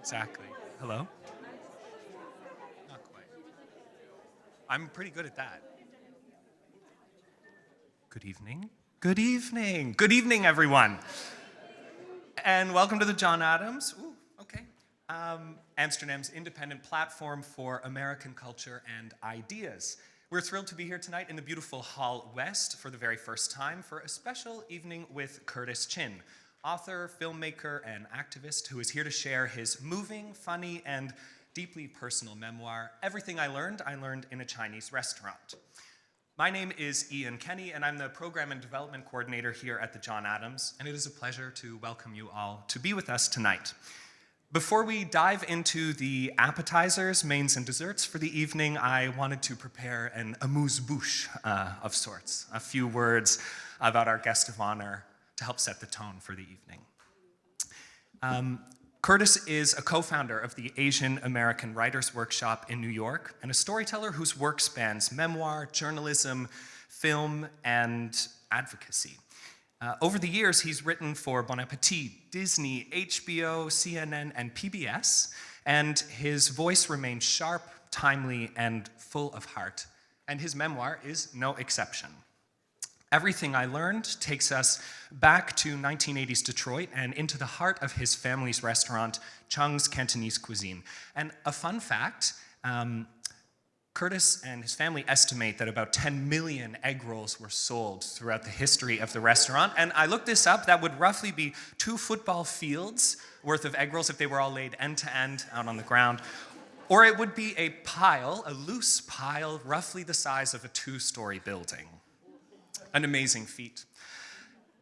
Exactly. Hello? Not quite. I'm pretty good at that. Good evening. Good evening. Good evening, everyone. And welcome to the John Adams. Ooh, okay. Amsterdam's independent platform for American culture and ideas. We're thrilled to be here tonight in the beautiful Hall West for the very first time for a special evening with Curtis Chin, author, filmmaker, and activist who is here to share his moving, funny, and deeply personal memoir, Everything I Learned in a Chinese Restaurant. My name is Ian Kenny, and I'm the Program and Development Coordinator here at the John Adams, and it is a pleasure to welcome you all to be with us tonight. Before we dive into the appetizers, mains, and desserts for the evening, I wanted to prepare an amuse-bouche of sorts, a few words about our guest of honor to help set the tone for the evening. Curtis is a co-founder of the Asian American Writers Workshop in New York and a storyteller whose work spans memoir, journalism, film, and advocacy. Over the years, he's written for Bon Appetit, Disney, HBO, CNN, and PBS, and his voice remains sharp, timely, and full of heart. And his memoir is no exception. Everything I Learned takes us back to 1980s Detroit and into the heart of his family's restaurant, Chung's Cantonese Cuisine. And a fun fact, Curtis and his family estimate that about 10 million egg rolls were sold throughout the history of the restaurant. And I looked this up, that would roughly be 2 football fields worth of egg rolls if they were all laid end to end out on the ground. Or it would be a pile, a loose pile, roughly the size of a 2-story building. An amazing feat.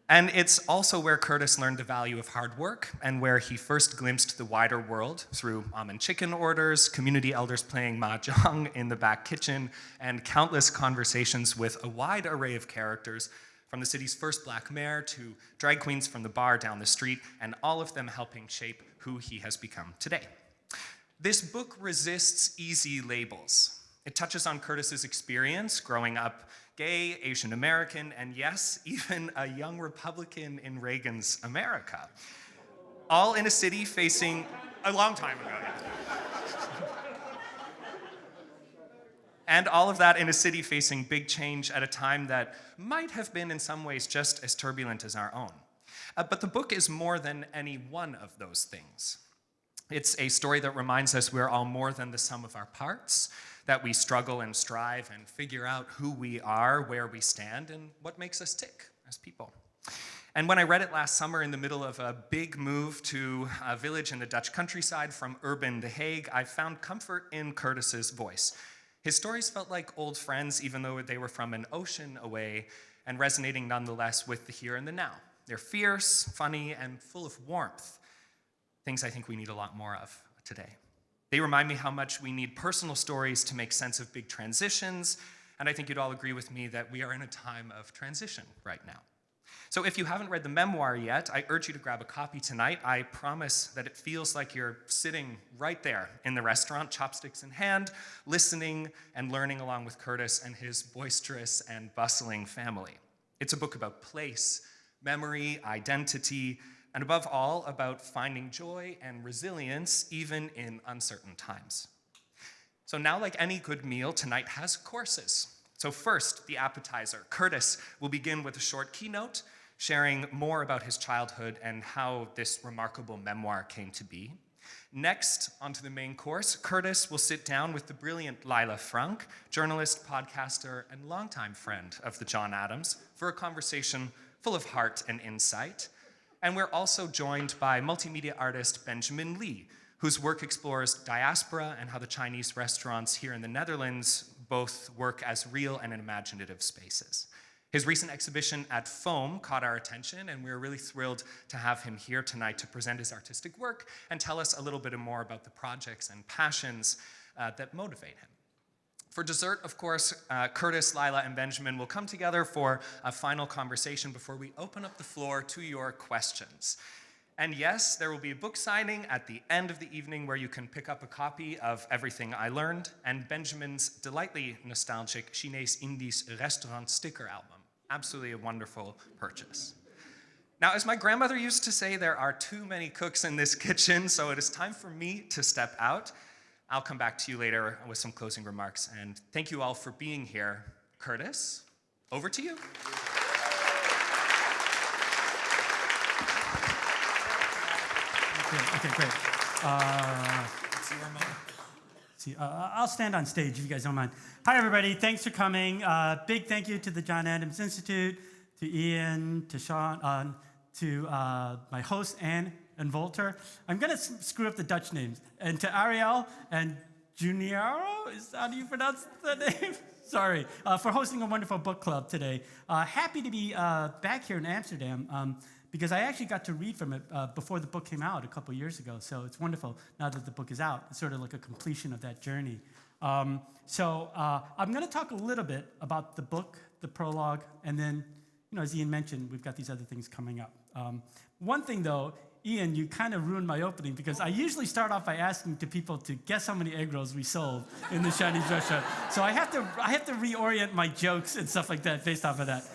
And it's also where Curtis learned the value of hard work and where he first glimpsed the wider world through almond chicken orders, community elders playing mahjong in the back kitchen, and countless conversations with a wide array of characters, from the city's first black mayor to drag queens from the bar down the street, and all of them helping shape who he has become today. This book resists easy labels. It touches on Curtis's experience growing up gay, Asian American, and yes, even a young Republican in Reagan's America. All in a city facing, a long time ago, yeah. And all of that in a city facing big change at a time that might have been in some ways just as turbulent as our own. But the book is more than any one of those things. It's a story that reminds us we're all more than the sum of our parts, that we struggle and strive and figure out who we are, where we stand, and what makes us tick as people. And when I read it last summer in the middle of a big move to a village in the Dutch countryside from urban The Hague, I found comfort in Curtis's voice. His stories felt like old friends, even though they were from an ocean away, and resonating nonetheless with the here and the now. They're fierce, funny, and full of warmth, things I think we need a lot more of today. They remind me how much we need personal stories to make sense of big transitions, and I think you'd all agree with me that we are in a time of transition right now. So if you haven't read the memoir yet, I urge you to grab a copy tonight. I promise that it feels like you're sitting right there in the restaurant, chopsticks in hand, listening and learning along with Curtis and his boisterous and bustling family. It's a book about place, memory, identity, and above all, about finding joy and resilience even in uncertain times. So now, like any good meal, tonight has courses. So first, the appetizer. Curtis will begin with a short keynote, sharing more about his childhood and how this remarkable memoir came to be. Next, onto the main course, Curtis will sit down with the brilliant Lila Frank, journalist, podcaster, and longtime friend of the John Adams, for a conversation full of heart and insight. And we're also joined by multimedia artist Benjamin Lee, whose work explores diaspora and how the Chinese restaurants here in the Netherlands both work as real and imaginative spaces. His recent exhibition at Foam caught our attention, and we're really thrilled to have him here tonight to present his artistic work and tell us a little bit more about the projects and passions that motivate him. For dessert, of course, Curtis, Lila, and Benjamin will come together for a final conversation before we open up the floor to your questions. And yes, there will be a book signing at the end of the evening where you can pick up a copy of Everything I Learned and Benjamin's delightfully nostalgic Chinees Indisch restaurant sticker album. Absolutely a wonderful purchase. Now, as my grandmother used to say, there are too many cooks in this kitchen, so it is time for me to step out. I'll come back to you later with some closing remarks, and thank you all for being here. Curtis, over to you. Okay, great. I'll stand on stage if you guys don't mind. Hi, everybody. Thanks for coming. Big thank you to the John Adams Institute, to Ian, to Sean, to my host, Anne and Volter. I'm going to screw up the Dutch names. And to Ariel and Juniaro, is how do you pronounce the name? Sorry, for hosting a wonderful book club today. Happy to be back here in Amsterdam. Because I actually got to read from it before the book came out a couple years ago. So it's wonderful now that the book is out. It's sort of like a completion of that journey. I'm going to talk a little bit about the book, the prologue, and then, as Ian mentioned, we've got these other things coming up. One thing, though, Ian, you kind of ruined my opening because I usually start off by asking to people to guess how many egg rolls we sold in the Chinese restaurant. So I have to reorient my jokes and stuff like that based off of that.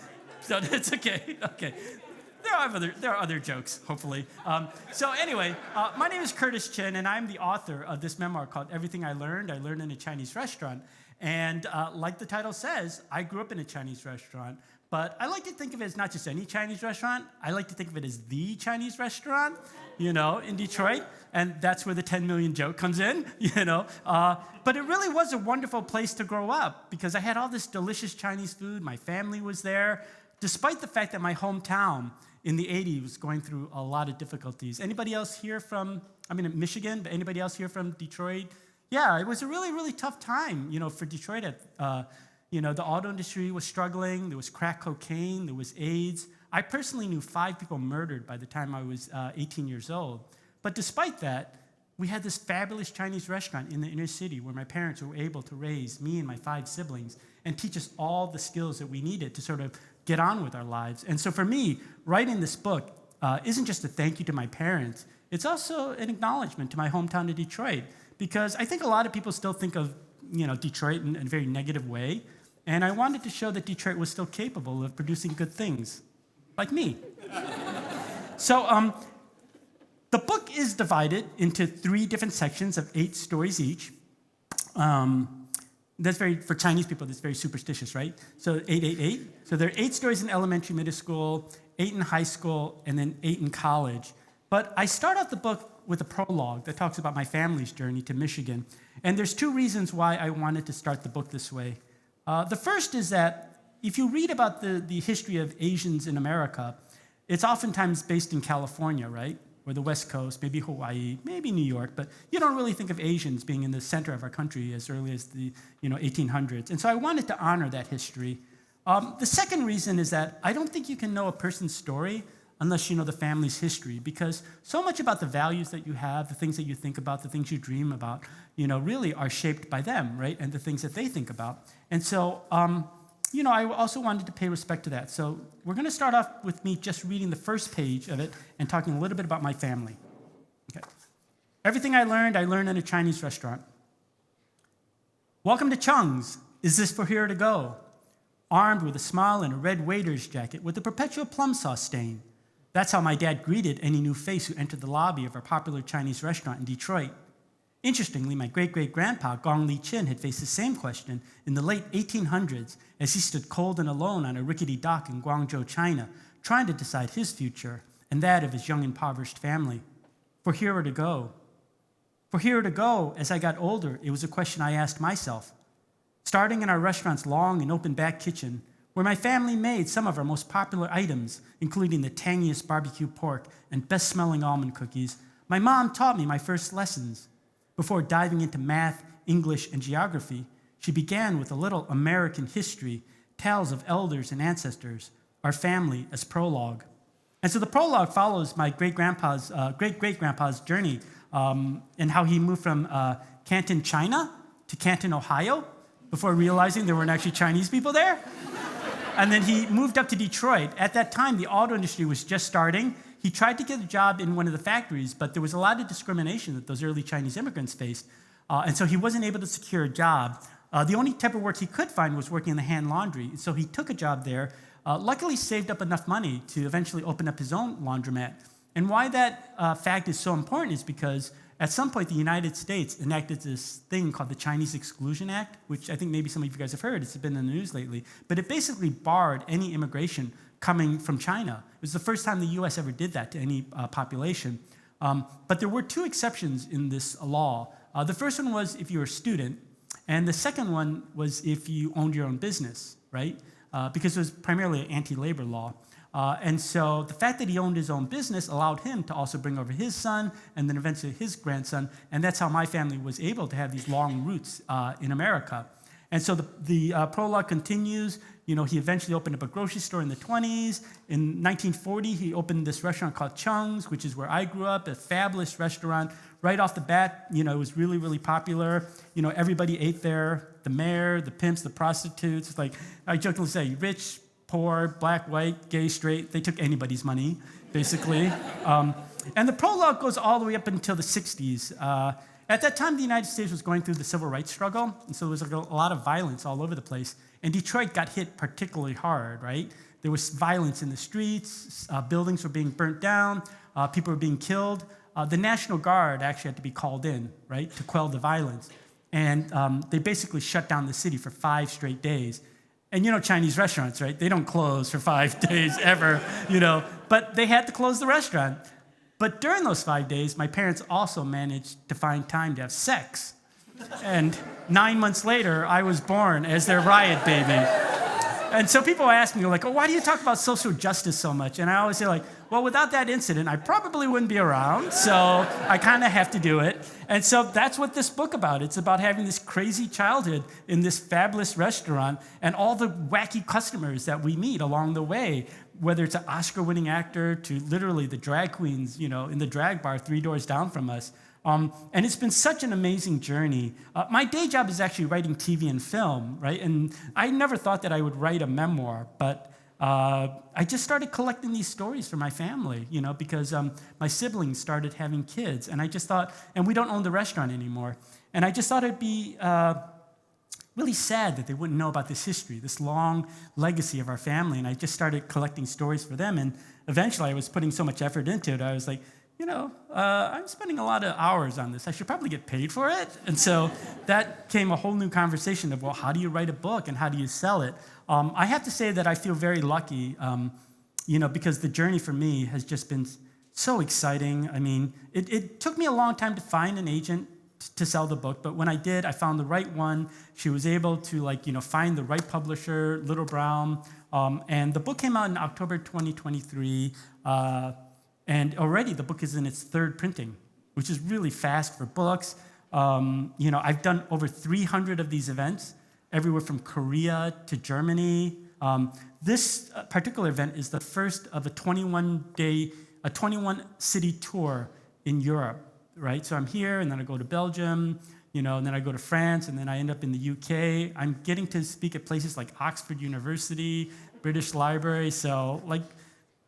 So it's okay. Okay. There are other jokes, hopefully. Anyway, my name is Curtis Chin, and I'm the author of this memoir called Everything I Learned in a Chinese Restaurant. And like the title says, I grew up in a Chinese restaurant, but I like to think of it as not just any Chinese restaurant. I like to think of it as the Chinese restaurant, in Detroit. And that's where the 10 million joke comes in, But it really was a wonderful place to grow up because I had all this delicious Chinese food. My family was there, despite the fact that my hometown in the 80s was going through a lot of difficulties. Anybody else here from, Michigan, but anybody else here from Detroit? Yeah, it was a really, really tough time, for Detroit. The auto industry was struggling. There was crack cocaine. There was AIDS. I personally knew 5 people murdered by the time I was 18 years old. But despite that, we had this fabulous Chinese restaurant in the inner city where my parents were able to raise me and my 5 siblings and teach us all the skills that we needed to sort of get on with our lives. And so for me, writing this book isn't just a thank you to my parents. It's also an acknowledgement to my hometown of Detroit, because I think a lot of people still think of Detroit in a very negative way. And I wanted to show that Detroit was still capable of producing good things, like me. The book is divided into 3 different sections of 8 stories each. For Chinese people, that's very superstitious, right? So 888. So there are 8 stories in elementary, middle school, 8 in high school, and then 8 in college. But I start out the book with a prologue that talks about my family's journey to Michigan. And there's 2 reasons why I wanted to start the book this way. The first is that if you read about the history of Asians in America, it's oftentimes based in California, right? Or the West Coast, maybe Hawaii, maybe New York, but you don't really think of Asians being in the center of our country as early as the 1800s. And so I wanted to honor that history. The second reason is that I don't think you can know a person's story unless you know the family's history, because so much about the values that you have, the things that you think about, the things you dream about, really are shaped by them, right? And the things that they think about. And so, I also wanted to pay respect to that. So we're going to start off with me just reading the first page of it and talking a little bit about my family. Okay. Everything I learned in a Chinese restaurant. Welcome to Chung's. Is this for here to go? Armed with a smile and a red waiter's jacket with a perpetual plum sauce stain. That's how my dad greeted any new face who entered the lobby of our popular Chinese restaurant in Detroit. Interestingly, my great-great-grandpa, Gong Li Chin, had faced the same question in the late 1800s as he stood cold and alone on a rickety dock in Guangzhou, China, trying to decide his future and that of his young, impoverished family. For here or to go? For here or to go, as I got older, it was a question I asked myself. Starting in our restaurant's long and open back kitchen, where my family made some of our most popular items, including the tangiest barbecue pork and best-smelling almond cookies, my mom taught me my first lessons. Before diving into math, English, and geography, she began with a little American history, tales of elders and ancestors, our family as prologue. And so the prologue follows my great-great-grandpa's journey and how he moved from Canton, China to Canton, Ohio, before realizing there weren't actually Chinese people there. And then he moved up to Detroit. At that time, the auto industry was just starting. He tried to get a job in one of the factories, but there was a lot of discrimination that those early Chinese immigrants faced. And so he wasn't able to secure a job. The only type of work he could find was working in the hand laundry. So he took a job there luckily saved up enough money to eventually open up his own laundromat. And why that fact is so important is because at some point the United States enacted this thing called the Chinese Exclusion Act, which I think maybe some of you guys have heard. It's been in the news lately. But it basically barred any immigration coming from China. It was the first time the U.S. ever did that to any population. But there were two exceptions in this law. The first one was if you were a student, and the second one was if you owned your own business, right? Because it was primarily an anti-labor law. And so the fact that he owned his own business allowed him to also bring over his son and then eventually his grandson. And that's how my family was able to have these long roots in America. And so the prologue continues. You know, he eventually opened up a grocery store in the 20s. In 1940, he opened this restaurant called Chung's, which is where I grew up, a fabulous restaurant. Right off the bat, you know, it was really, really popular. You know, everybody ate there. The mayor, the pimps, the prostitutes. Like I jokingly say, rich, poor, black, white, gay, straight, they took anybody's money, basically. And the prologue goes all the way up until the 60s. At that time, the United States was going through the civil rights struggle, and so there was like a lot of violence all over the place. And Detroit got hit particularly hard, right? There was violence in the streets, buildings were being burnt down, people were being killed. The National Guard actually had to be called in, right, to quell the violence. And they basically shut down the city for 5 straight days. And you know Chinese restaurants, right? They don't close for 5 days ever, you know. But they had to close the restaurant. But during those 5 days, my parents also managed to find time to have sex. And 9 months later, I was born as their riot baby. And so people ask me, like, oh, why do you talk about social justice so much? And I always say, like, well, without that incident, I probably wouldn't be around, so I kind of have to do it. And so that's what this book about. It's about having this crazy childhood in this fabulous restaurant and all the wacky customers that we meet along the way, whether it's an Oscar-winning actor to literally the drag queens, you know, in the drag bar 3 doors down from us. And it's been such an amazing journey. My day job is actually writing TV and film, right? And I never thought that I would write a memoir, but I just started collecting these stories for my family, you know, because my siblings started having kids. And I just thought, and we don't own the restaurant anymore. And I just thought it'd be really sad that they wouldn't know about this history, this long legacy of our family. And I just started collecting stories for them. And eventually I was putting so much effort into it, I was like, you know, I'm spending a lot of hours on this. I should probably get paid for it. And so that came a whole new conversation of, well, how do you write a book and how do you sell it? I have to say that I feel very lucky, you know, because the journey for me has just been so exciting. I mean, it took me a long time to find an agent to sell the book, but when I did, I found the right one. She was able to, like, you know, find the right publisher, Little Brown, and the book came out in October 2023. And already the book is in its 3rd printing, which is really fast for books. You know, I've done over 300 of these events, everywhere from Korea to Germany. This particular event is the first of a 21-city tour in Europe, right? So I'm here, and then I go to Belgium, you know, and then I go to France, and then I end up in the UK. I'm getting to speak at places like Oxford University, British Library, so like,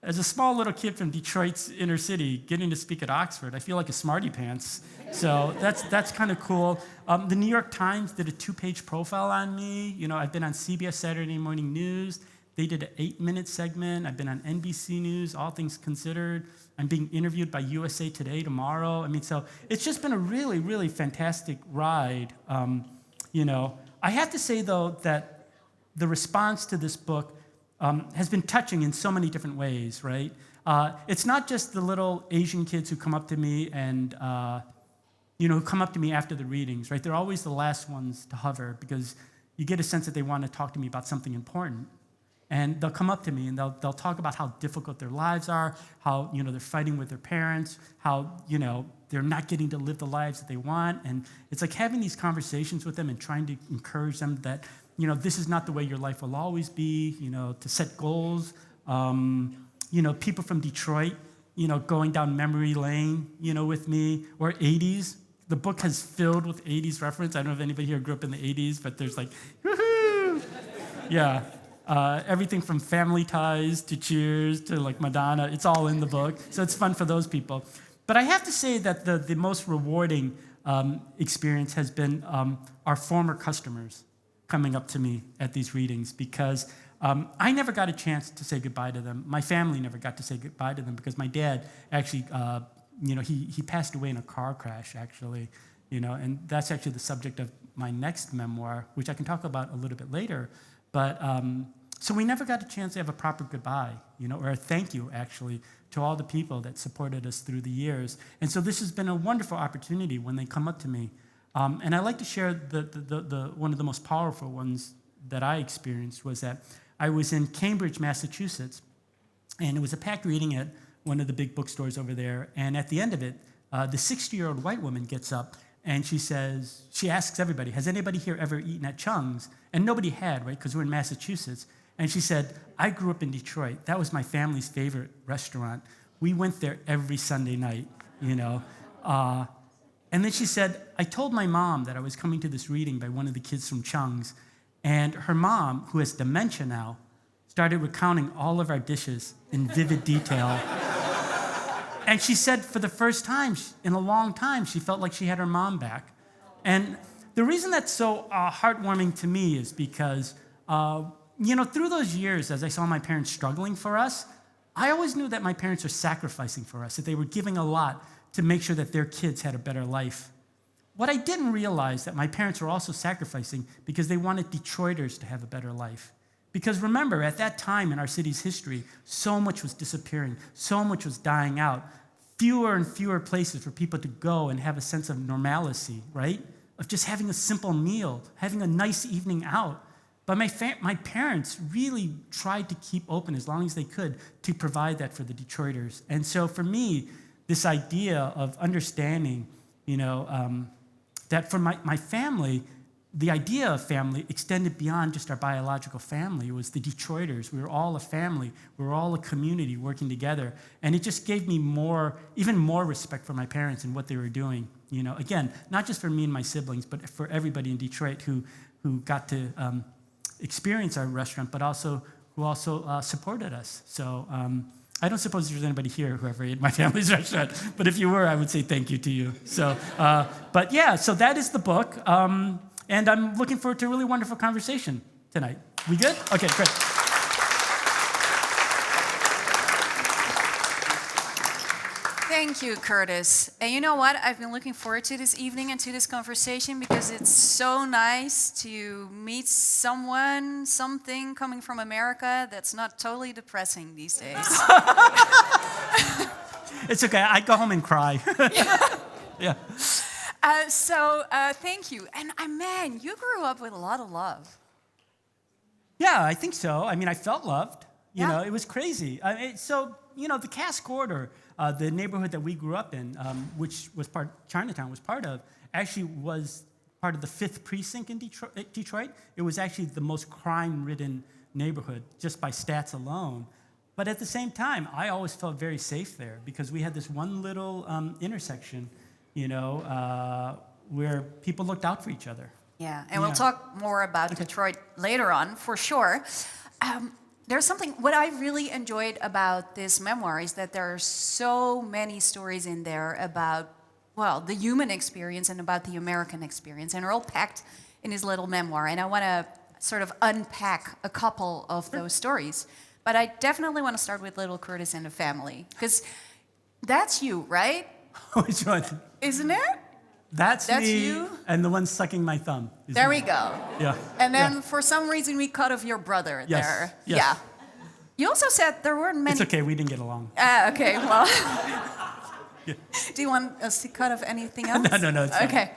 as a small little kid from Detroit's inner city, getting to speak at Oxford, I feel like a smarty pants. So that's kind of cool. The New York Times did a 2-page profile on me. You know, I've been on CBS Saturday Morning News. They did an 8-minute segment. I've been on NBC News, All Things Considered. I'm being interviewed by USA Today tomorrow. I mean, so it's just been a really, really fantastic ride. You know, I have to say, though, that the response to this book has been touching in so many different ways, right? It's not just the little Asian kids who come up to me and, you know, who come up to me after the readings, right? They're always the last ones to hover because you get a sense that they want to talk to me about something important. And they'll come up to me and they'll talk about how difficult their lives are, how, you know, they're fighting with their parents, how, you know, they're not getting to live the lives that they want. And it's like having these conversations with them and trying to encourage them that, you know, this is not the way your life will always be, you know, to set goals. You know, people from Detroit, you know, going down memory lane, you know, with me, or 80s. The book has filled with 80s reference. I don't know if anybody here grew up in the 80s, but there's like, woohoo! Yeah. Everything from Family Ties to Cheers to like Madonna, it's all in the book. So it's fun for those people. But I have to say that the most rewarding experience has been our former customers coming up to me at these readings because I never got a chance to say goodbye to them. My family never got to say goodbye to them because my dad actually, he passed away in a car crash, actually, and that's actually the subject of my next memoir, which I can talk about a little bit later. But so we never got a chance to have a proper goodbye, or a thank you, actually, to all the people that supported us through the years. And so this has been a wonderful opportunity when they come up to me. And I like to share the one of the most powerful ones that I experienced was that I was in Cambridge, Massachusetts, and it was a packed reading at one of the big bookstores over there. And at the end of it, the 60-year-old white woman gets up and she asks everybody, has anybody here ever eaten at Chung's? And nobody had, right, because we're in Massachusetts. And she said, I grew up in Detroit. That was my family's favorite restaurant. We went there every Sunday night, And then she said, I told my mom that I was coming to this reading by one of the kids from Chung's. And her mom, who has dementia now, started recounting all of our dishes in vivid detail. And she said for the first time in a long time, she felt like she had her mom back. And the reason that's so heartwarming to me is because, through those years, as I saw my parents struggling for us, I always knew that my parents were sacrificing for us, that they were giving a lot to make sure that their kids had a better life. What I didn't realize that my parents were also sacrificing because they wanted Detroiters to have a better life. Because remember, at that time in our city's history, so much was disappearing, so much was dying out, fewer and fewer places for people to go and have a sense of normalcy, right? Of just having a simple meal, having a nice evening out. But my parents really tried to keep open as long as they could to provide that for the Detroiters. And so for me, this idea of understanding, that for my family, the idea of family extended beyond just our biological family. It was the Detroiters. We were all a family. We were all a community working together. And it just gave me even more respect for my parents and what they were doing. Again, not just for me and my siblings, but for everybody in Detroit who got to experience our restaurant, but who also supported us. So I don't suppose there's anybody here who ever ate my family's restaurant, but if you were, I would say thank you to you. So, so that is the book. And I'm looking forward to a really wonderful conversation tonight. We good? Okay, great. Thank you, Curtis. And you know what? I've been looking forward to this evening and to this conversation because it's so nice to meet something coming from America that's not totally depressing these days. It's okay. I go home and cry. Yeah. Thank you. And man, you grew up with a lot of love. Yeah, I think so. I mean, I felt loved. Yeah. It was crazy. The Cass Corridor, the neighborhood that we grew up in, which was Chinatown was part of, actually was part of the 5th precinct in Detroit. It was actually the most crime-ridden neighborhood, just by stats alone. But at the same time, I always felt very safe there because we had this one little intersection, where people looked out for each other. Yeah, and we'll talk more about Detroit later on, for sure. There's what I really enjoyed about this memoir is that there are so many stories in there about, the human experience and about the American experience, and they're all packed in this little memoir. And I want to sort of unpack a couple of those stories. But I definitely want to start with little Curtis and the family, because that's you, right? Which one? Isn't it? That's me, you? and the one sucking my thumb. There we go. Yeah. And then for some reason we cut off your brother there. Yes. Yeah. You also said there weren't many. It's okay, we didn't get along. Okay, well. Yeah. Do you want us to cut off anything else? No, it's fine. Okay.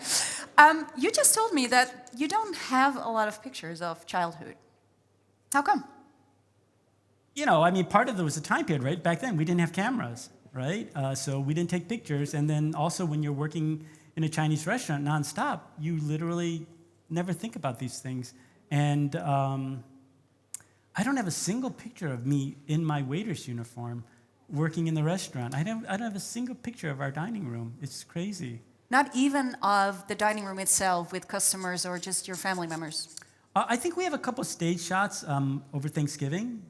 You just told me that you don't have a lot of pictures of childhood. How come? Part of it was a time period, right? Back then, we didn't have cameras, right? So we didn't take pictures. And then also when you're working in a Chinese restaurant nonstop, you literally never think about these things. And I don't have a single picture of me in my waiter's uniform working in the restaurant. I don't have a single picture of our dining room. It's crazy. Not even of the dining room itself with customers or just your family members? I think we have a couple stage shots over Thanksgiving,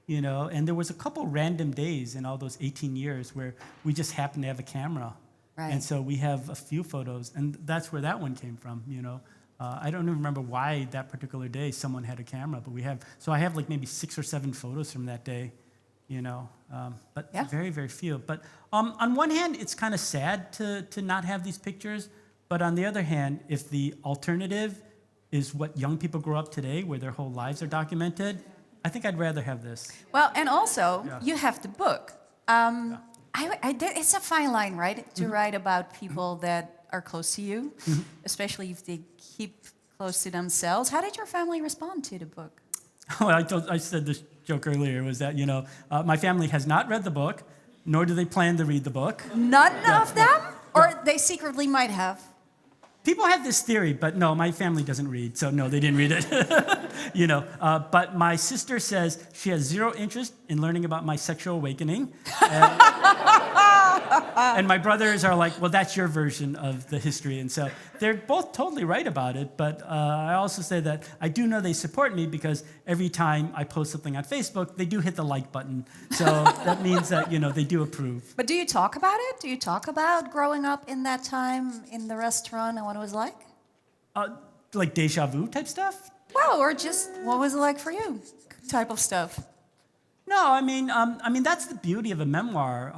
and there was a couple random days in all those 18 years where we just happened to have a camera. Right. And so we have a few photos, and that's where that one came from, I don't even remember why that particular day someone had a camera, but I have like maybe 6 or 7 photos from that day, but Yeah. very, very few. But on one hand, it's kind of sad to not have these pictures, but on the other hand, if the alternative is what young people grow up today, where their whole lives are documented, I think I'd rather have this. Well, and also, Yeah. you have the book. It's a fine line, right? To write about people that are close to you, especially if they keep close to themselves. How did your family respond to the book? Well, I said this joke earlier, was that, my family has not read the book, nor do they plan to read the book. None of them? Or they secretly might have? People have this theory, but no, my family doesn't read, so no, they didn't read it. But my sister says she has 0 interest in learning about my sexual awakening. And my brothers are like, well, that's your version of the history. And so they're both totally right about it. But I also say that I do know they support me because every time I post something on Facebook, they do hit the like button. So that means that, they do approve. But do you talk about it? Do you talk about growing up in that time in the restaurant and what it was like? Like deja vu type stuff? Well, or just what was it like for you type of stuff? No, I mean that's the beauty of a memoir,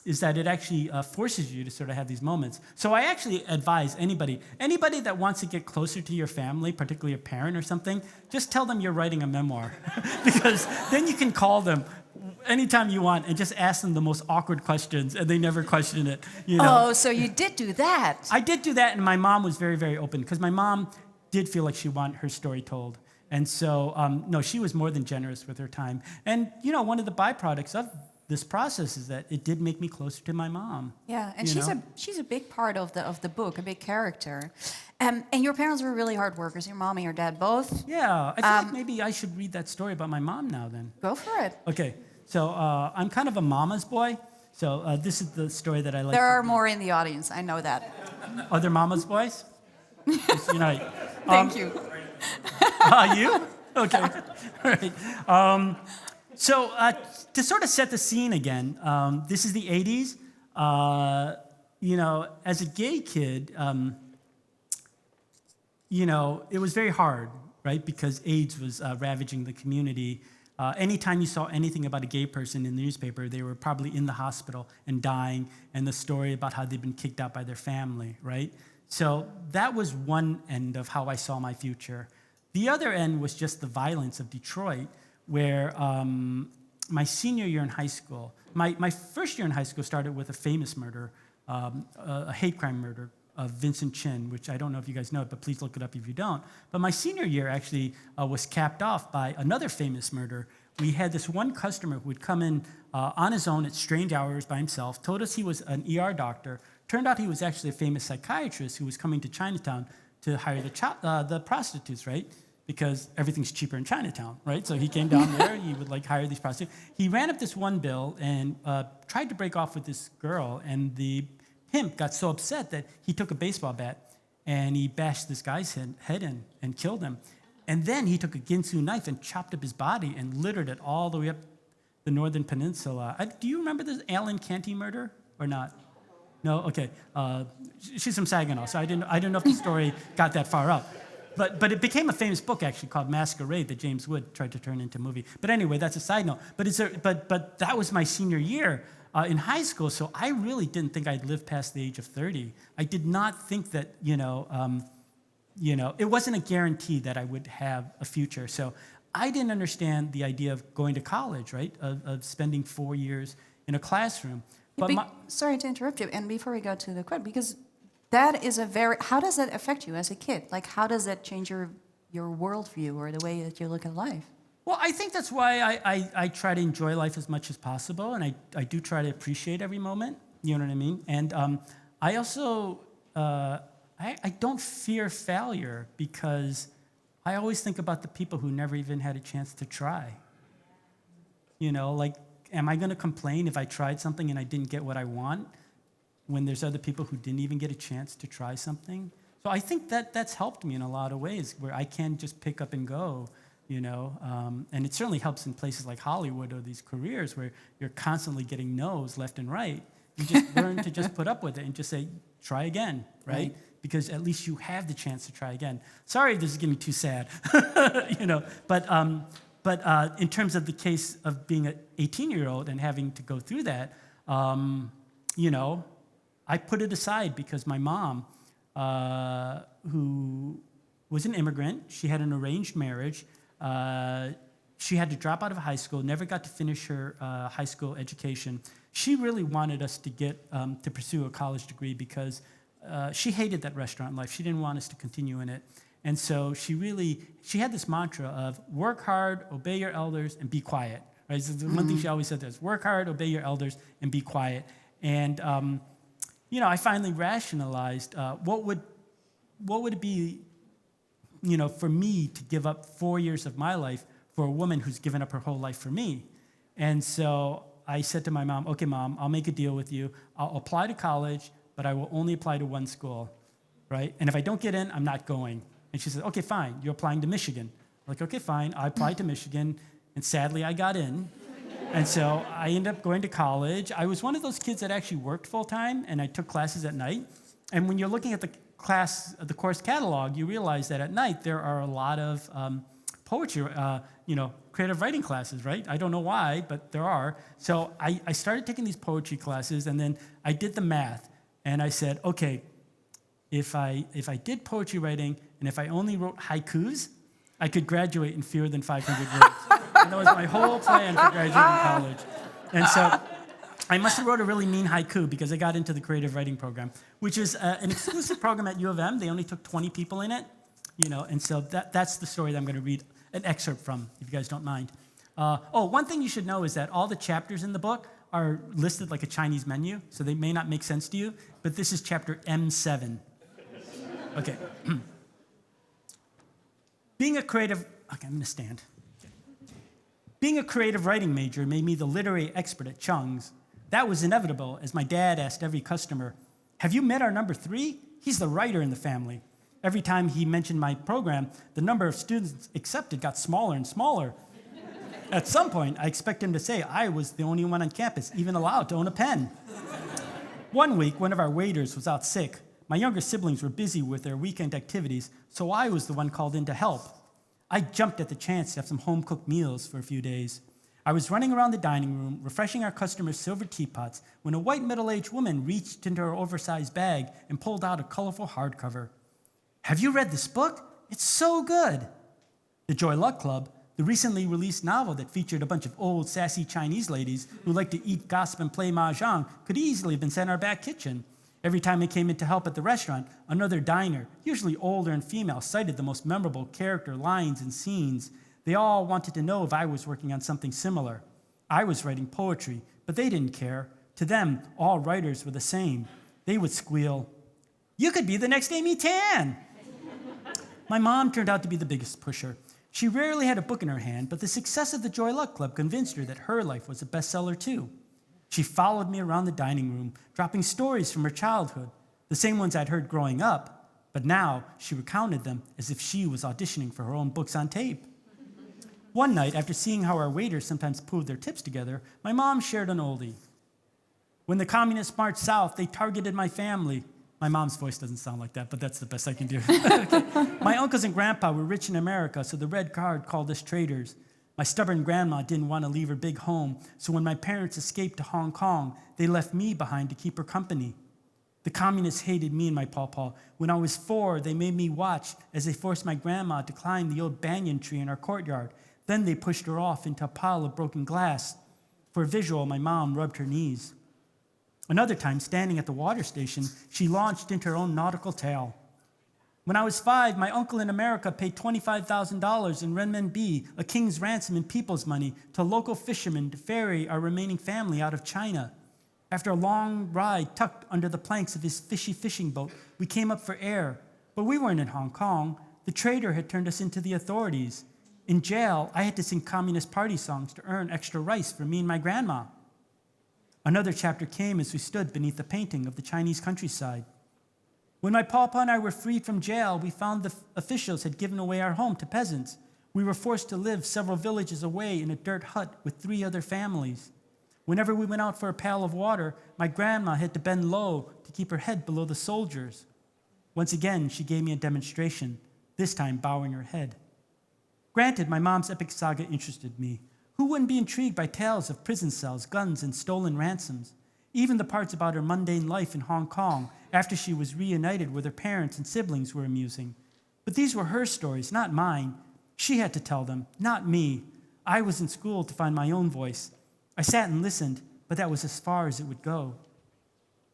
is that it actually forces you to sort of have these moments. So I actually advise anybody that wants to get closer to your family, particularly a parent or something, just tell them you're writing a memoir, because then you can call them anytime you want and just ask them the most awkward questions, and they never question it. Oh, so you did do that. I did do that, and my mom was very, very open, because my mom did feel like she wanted her story told. And so, no, she was more than generous with her time. And, one of the byproducts of this process is that it did make me closer to my mom. Yeah, and she's a big part of the book, a big character. And your parents were really hard workers, your mom and your dad both. Yeah, I feel like maybe I should read that story about my mom now then. Go for it. Okay, so I'm kind of a mama's boy. So this is the story that I like. There are more in the audience, I know that. Other mama's boys? Just unite. Thank you. You? Okay. All right. So to sort of set the scene again, this is the 80s. As a gay kid, it was very hard, right? Because AIDS was ravaging the community. Anytime you saw anything about a gay person in the newspaper, they were probably in the hospital and dying, and the story about how they'd been kicked out by their family, right? So that was one end of how I saw my future. The other end was just the violence of Detroit, where my senior year in high school, my first year in high school started with a famous murder, a hate crime murder of Vincent Chin, which I don't know if you guys know it, but please look it up if you don't. But my senior year actually was capped off by another famous murder. We had this one customer who would come in on his own at strange hours by himself, told us he was an ER doctor. Turned out he was actually a famous psychiatrist who was coming to Chinatown to hire the prostitutes, right? Because everything's cheaper in Chinatown, right? So he came down there, he would hire these prostitutes. He ran up this one bill and tried to break off with this girl, and the pimp got so upset that he took a baseball bat and he bashed this guy's head in and killed him. And then he took a Ginsu knife and chopped up his body and littered it all the way up the Northern Peninsula. Do you remember the Alan Canty murder or not? No? Okay. She's from Saginaw, so I didn't know if the story got that far up. But it became a famous book, actually, called Masquerade, that James Wood tried to turn into a movie. But anyway, that's a side note. But that was my senior year in high school, so I really didn't think I'd live past the age of 30. I did not think that, it wasn't a guarantee that I would have a future. So I didn't understand the idea of going to college, right, of spending 4 years in a classroom. Sorry to interrupt you, and before we go to the quote, because that is how does that affect you as a kid? How does that change your worldview or the way that you look at life? Well, I think that's why I try to enjoy life as much as possible, and I do try to appreciate every moment, you know what I mean? And I also, I don't fear failure, because I always think about the people who never even had a chance to try. Am I going to complain if I tried something and I didn't get what I want, when there's other people who didn't even get a chance to try something? So I think that's helped me in a lot of ways, where I can just pick up and go, and it certainly helps in places like Hollywood or these careers where you're constantly getting no's left and right, You just learn to just put up with it and just say, try again, right? Because at least you have the chance to try again. Sorry, this is getting too sad, But in terms of the case of being an 18-year-old and having to go through that, I put it aside because my mom, who was an immigrant, she had an arranged marriage. She had to drop out of high school, never got to finish her high school education. She really wanted us to get to pursue a college degree because she hated that restaurant life. She didn't want us to continue in it. And so she had this mantra of work hard, obey your elders, and be quiet. Right? So the one thing she always said is work hard, obey your elders, and be quiet. And I finally rationalized what would it be, for me to give up 4 years of my life for a woman who's given up her whole life for me. And so I said to my mom, okay, Mom, I'll make a deal with you. I'll apply to college, but I will only apply to one school, right? And if I don't get in, I'm not going. And she said, okay, fine, you're applying to Michigan. I'm like, okay, fine. I applied to Michigan, and sadly, I got in. And so I ended up going to college. I was one of those kids that actually worked full-time, and I took classes at night. And when you're looking at the course catalog, you realize that at night there are a lot of poetry, creative writing classes, right? I don't know why, but there are. So I started taking these poetry classes, and then I did the math, and I said, okay, if I did poetry writing, and if I only wrote haikus, I could graduate in fewer than 500 words. And that was my whole plan for graduating college. And so I must have wrote a really mean haiku because I got into the creative writing program, which is an exclusive program at U of M. They only took 20 people in it, and so that's the story that I'm going to read an excerpt from, if you guys don't mind. One thing you should know is that all the chapters in the book are listed like a Chinese menu, so they may not make sense to you, but this is chapter M7. Okay. I'm going to stand. Being a creative writing major made me the literary expert at Chung's. That was inevitable, as my dad asked every customer, have you met our number 3? He's the writer in the family. Every time he mentioned my program, the number of students accepted got smaller and smaller. At some point, I expect him to say I was the only one on campus even allowed to own a pen. One week, one of our waiters was out sick. My younger siblings were busy with their weekend activities, so I was the one called in to help. I jumped at the chance to have some home-cooked meals for a few days. I was running around the dining room, refreshing our customers' silver teapots, when a white middle-aged woman reached into her oversized bag and pulled out a colorful hardcover. Have you read this book? It's so good. The Joy Luck Club, the recently released novel that featured a bunch of old, sassy Chinese ladies who like to eat, gossip, and play mahjong, could easily have been sent in our back kitchen. Every time I came in to help at the restaurant, another diner, usually older and female, cited the most memorable character lines and scenes. They all wanted to know if I was working on something similar. I was writing poetry, but they didn't care. To them, all writers were the same. They would squeal, "You could be the next Amy Tan!" My mom turned out to be the biggest pusher. She rarely had a book in her hand, but the success of the Joy Luck Club convinced her that her life was a bestseller too. She followed me around the dining room, dropping stories from her childhood, the same ones I'd heard growing up, but now she recounted them as if she was auditioning for her own books on tape. One night, after seeing how our waiters sometimes pooled their tips together, my mom shared an oldie. When the communists marched south, they targeted my family. My mom's voice doesn't sound like that, but that's the best I can do. Okay. My uncles and grandpa were rich in America, so the Red Guard called us traitors. My stubborn grandma didn't want to leave her big home, so when my parents escaped to Hong Kong, they left me behind to keep her company. The communists hated me and my pawpaw. When I was 4, they made me watch as they forced my grandma to climb the old banyan tree in our courtyard. Then they pushed her off into a pile of broken glass. For a visual, my mom rubbed her knees. Another time, standing at the water station, she launched into her own nautical tale. When I was 5, my uncle in America paid $25,000 in renminbi, a king's ransom in people's money, to local fishermen to ferry our remaining family out of China. After a long ride tucked under the planks of his fishy fishing boat, we came up for air. But we weren't in Hong Kong. The trader had turned us into the authorities. In jail, I had to sing Communist Party songs to earn extra rice for me and my grandma. Another chapter came as we stood beneath the painting of the Chinese countryside. When my pawpaw and I were freed from jail, we found the officials had given away our home to peasants. We were forced to live several villages away in a dirt hut with 3 other families. Whenever we went out for a pail of water, my grandma had to bend low to keep her head below the soldiers. Once again, she gave me a demonstration, this time bowing her head. Granted, my mom's epic saga interested me. Who wouldn't be intrigued by tales of prison cells, guns, and stolen ransoms? Even the parts about her mundane life in Hong Kong after she was reunited with her parents and siblings were amusing. But these were her stories, not mine. She had to tell them, not me. I was in school to find my own voice. I sat and listened, but that was as far as it would go.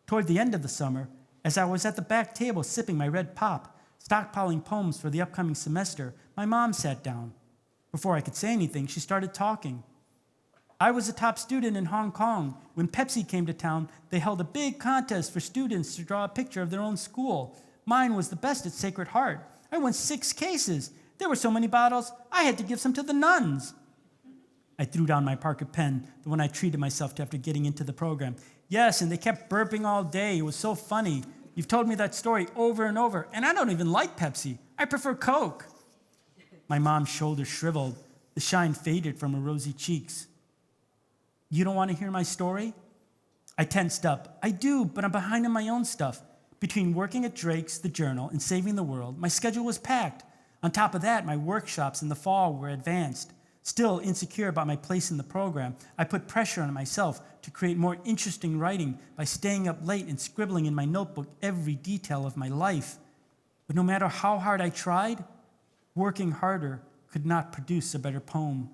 Toward the end of the summer, as I was at the back table sipping my red pop, stockpiling poems for the upcoming semester, my mom sat down. Before I could say anything, she started talking. I was a top student in Hong Kong. When Pepsi came to town, they held a big contest for students to draw a picture of their own school. Mine was the best at Sacred Heart. I won 6 cases. There were so many bottles, I had to give some to the nuns. I threw down my Parker pen, the one I treated myself to after getting into the program. Yes, and they kept burping all day. It was so funny. You've told me that story over and over, and I don't even like Pepsi. I prefer Coke. My mom's shoulders shriveled. The shine faded from her rosy cheeks. You don't want to hear my story? I tensed up. I do, but I'm behind on my own stuff. Between working at Drake's, The Journal, and Saving the World, my schedule was packed. On top of that, my workshops in the fall were advanced. Still insecure about my place in the program, I put pressure on myself to create more interesting writing by staying up late and scribbling in my notebook every detail of my life. But no matter how hard I tried, working harder could not produce a better poem.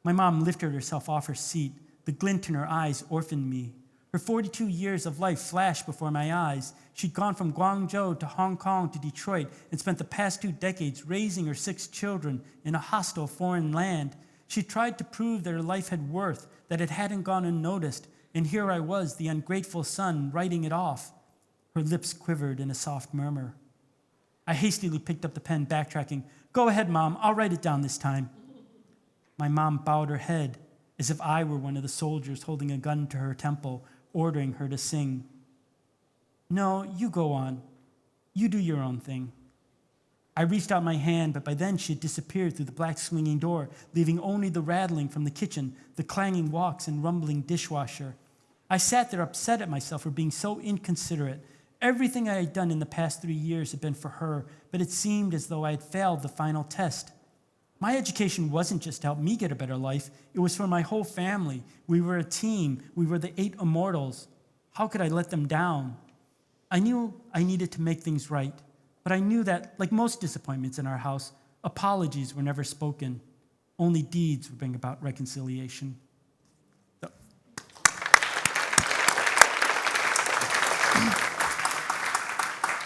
My mom lifted herself off her seat. The glint in her eyes orphaned me. Her 42 years of life flashed before my eyes. She'd gone from Guangzhou to Hong Kong to Detroit and spent the past 2 decades raising her 6 children in a hostile foreign land. She tried to prove that her life had worth, that it hadn't gone unnoticed, and here I was, the ungrateful son, writing it off. Her lips quivered in a soft murmur. I hastily picked up the pen, backtracking. Go ahead, Mom, I'll write it down this time. My mom bowed her head as if I were one of the soldiers holding a gun to her temple, ordering her to sing. No, you go on. You do your own thing. I reached out my hand, but by then she had disappeared through the black swinging door, leaving only the rattling from the kitchen, the clanging walks and rumbling dishwasher. I sat there upset at myself for being so inconsiderate. Everything I had done in the past 3 years had been for her, but it seemed as though I had failed the final test. My education wasn't just to help me get a better life. It was for my whole family. We were a team. We were the 8 immortals. How could I let them down? I knew I needed to make things right, but I knew that, like most disappointments in our house, apologies were never spoken. Only deeds would bring about reconciliation.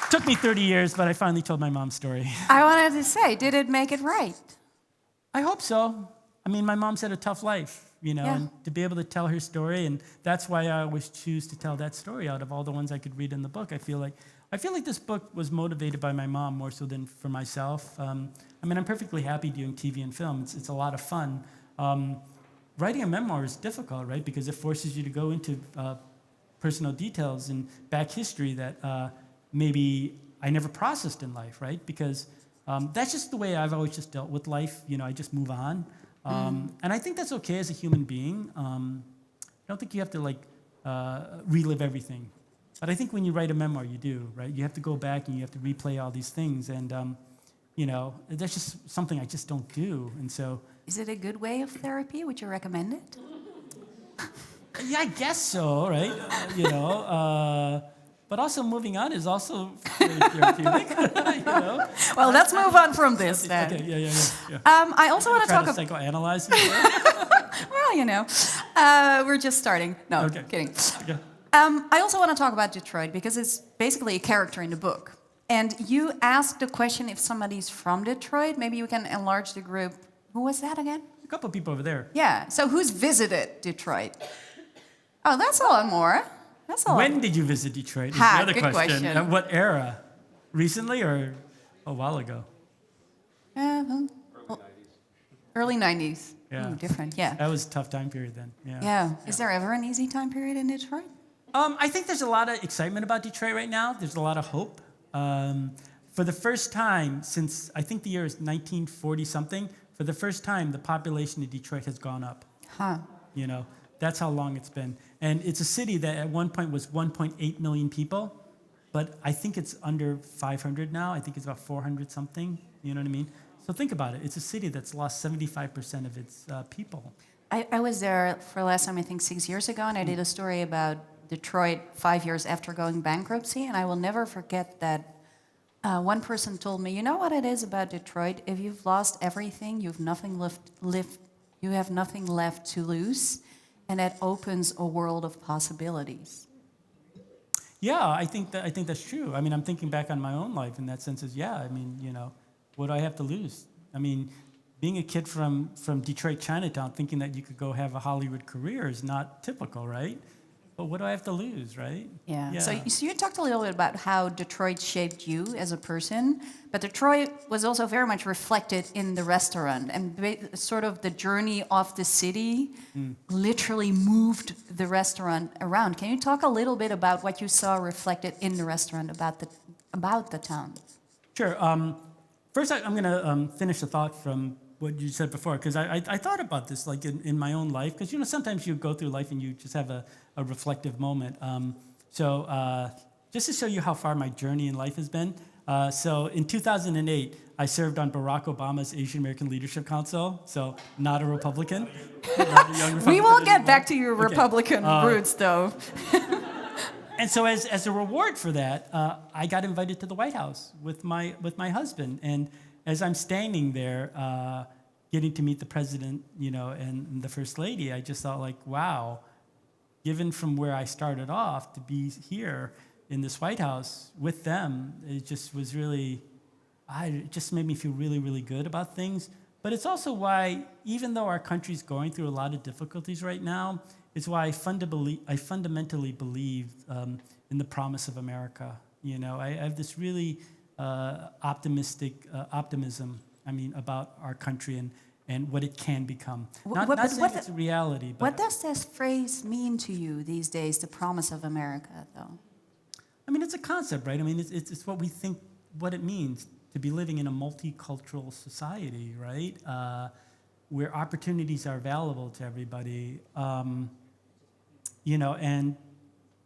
Took me 30 years, but I finally told my mom's story. I wanted to say, did it make it right? I hope so. I mean, my mom's had a tough life, Yeah. and to be able to tell her story, and that's why I always choose to tell that story out of all the ones I could read in the book. I feel like this book was motivated by my mom more so than for myself. I mean, I'm perfectly happy doing TV and film. It's a lot of fun. Writing a memoir is difficult, right? Because it forces you to go into personal details and back history that maybe I never processed in life, right? Because that's just the way I've always just dealt with life. I just move on. And I think that's okay as a human being. I don't think you have to relive everything. But I think when you write a memoir, you do, right? You have to go back and you have to replay all these things. And, that's just something I just don't do. And so... Is it a good way of therapy? Would you recommend it? Yeah, I guess so, right? But also moving on is also very therapeutic, Well, let's move on from this then. Okay, yeah. I also want to Try talk to about... psychoanalyze it. Well, we're just starting. No, Okay. kidding. Okay. I also want to talk about Detroit because it's basically a character in the book. And you asked the question if somebody's from Detroit. Maybe you can enlarge the group. Who was that again? A couple of people over there. Yeah. So who's visited Detroit? Oh, that's a lot more. That's a lot. When did you visit Detroit? Is Ha, the other good question. At what era? Recently or a while ago? Early 90s. Yeah. Ooh, different, yeah. That was a tough time period then. Yeah. Yeah. Is there ever an easy time period in Detroit? I think there's a lot of excitement about Detroit right now. There's a lot of hope. For the first time since, I think the year is 1940-something, for the first time, the population of Detroit has gone up. Huh. That's how long it's been. And it's a city that at one point was 1.8 million people, but I think it's under 500 now. I think it's about 400 something, you know what I mean? So think about it. It's a city that's lost 75% of its people. I was there for the last time, I think 6 years ago, and I did a story about Detroit 5 years after going bankruptcy, and I will never forget that one person told me, you know what it is about Detroit? If you've lost everything, you have nothing left to lose, and that opens a world of possibilities. Yeah, I think that's true. I mean, I'm thinking back on my own life in that sense. I mean, what do I have to lose? I mean, being a kid from Detroit, Chinatown, thinking that you could go have a Hollywood career is not typical, right? But what do I have to lose, right? Yeah. So you talked a little bit about how Detroit shaped you as a person, but Detroit was also very much reflected in the restaurant, and sort of the journey of the city literally moved the restaurant around. Can you talk a little bit about what you saw reflected in the restaurant about the town? Sure. First, I'm going to finish the thought from what you said before, because I thought about this like in my own life, because sometimes you go through life and you just have a reflective moment. So just to show you how far my journey in life has been, so in 2008, I served on Barack Obama's Asian American Leadership Council, so not a Republican. Not a young Republican We will get anymore. back to your Republican roots, though. And so as a reward for that, I got invited to the White House with my husband. And as I'm standing there, getting to meet the president, and the first lady, I just thought like, wow, given from where I started off to be here in this White House with them, it just was really, it just made me feel really, really good about things. But it's also why, even though our country's going through a lot of difficulties right now, it's why I fundamentally believe in the promise of America. I have this really optimistic optimism, about our country and what it can become. Not saying it's a reality, but... What does this phrase mean to you these days, the promise of America, though? I mean, it's a concept, right? I mean, it's what we think, what it means to be living in a multicultural society, right? Where opportunities are available to everybody, and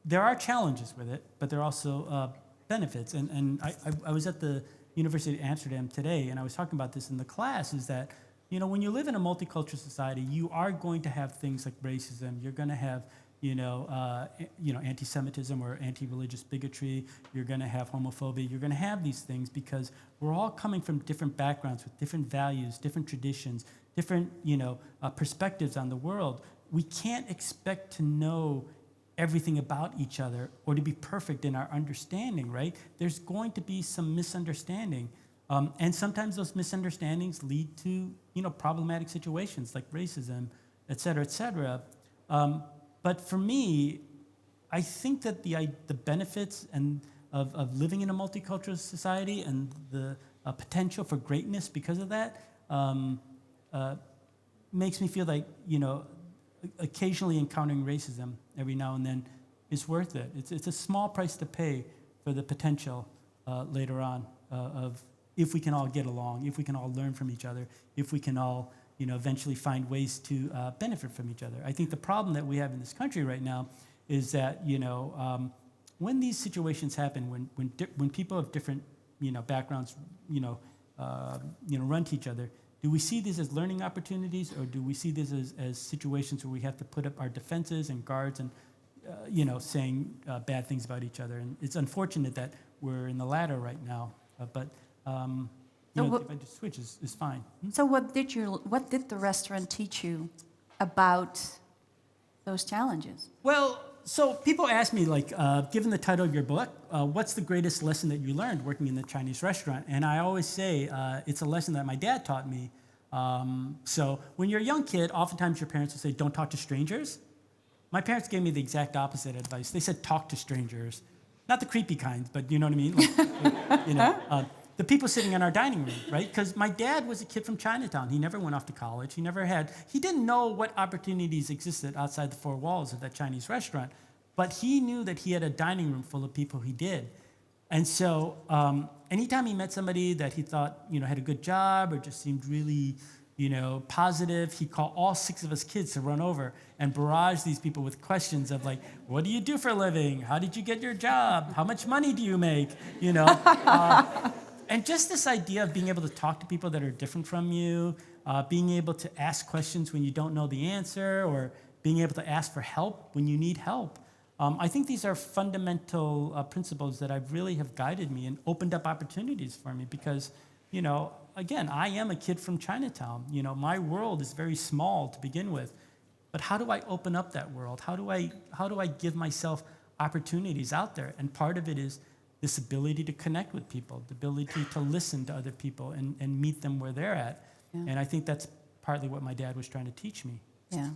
there are challenges with it, but there are also benefits. And I was at the University of Amsterdam today, and I was talking about this in the class, is that, when you live in a multicultural society, you are going to have things like racism. You're going to have, anti-Semitism or anti-religious bigotry. You're going to have homophobia. You're going to have these things because we're all coming from different backgrounds with different values, different traditions, different, perspectives on the world. We can't expect to know everything about each other or to be perfect in our understanding, right? There's going to be some misunderstanding. And sometimes those misunderstandings lead to, problematic situations like racism, et cetera, et cetera. But for me, I think that the benefits of living in a multicultural society and the potential for greatness because of that makes me feel like, occasionally encountering racism every now and then is worth it. It's a small price to pay for the potential later on of if we can all get along, if we can all learn from each other, if we can all eventually find ways to benefit from each other. I think the problem that we have in this country right now is that when these situations happen, when people of different backgrounds run to each other, do we see these as learning opportunities, or do we see this as situations where we have to put up our defenses and guards and, saying bad things about each other? And it's unfortunate that we're in the latter right now, but if I just switch is fine. So what did the restaurant teach you about those challenges? Well, so people ask me, like, given the title of your book, what's the greatest lesson that you learned working in the Chinese restaurant? And I always say it's a lesson that my dad taught me. So when you're a young kid, oftentimes your parents will say, don't talk to strangers. My parents gave me the exact opposite advice. They said, talk to strangers. Not the creepy kind, but you know what I mean? Like, the people sitting in our dining room, right? Because my dad was a kid from Chinatown. He never went off to college. He didn't know what opportunities existed outside the four walls of that Chinese restaurant, but he knew that he had a dining room full of people he did. And so anytime he met somebody that he thought, had a good job or just seemed really, positive. He'd call all 6 of us kids to run over and barrage these people with questions of like, what do you do for a living? How did you get your job? How much money do you make? And just this idea of being able to talk to people that are different from you, being able to ask questions when you don't know the answer, or being able to ask for help when you need help. I think these are fundamental principles that really have guided me and opened up opportunities for me because, again, I am a kid from Chinatown. My world is very small to begin with. But how do I open up that world? How do I give myself opportunities out there? And part of it is this ability to connect with people, the ability to listen to other people and meet them where they're at. Yeah. And I think that's partly what my dad was trying to teach me. Yeah.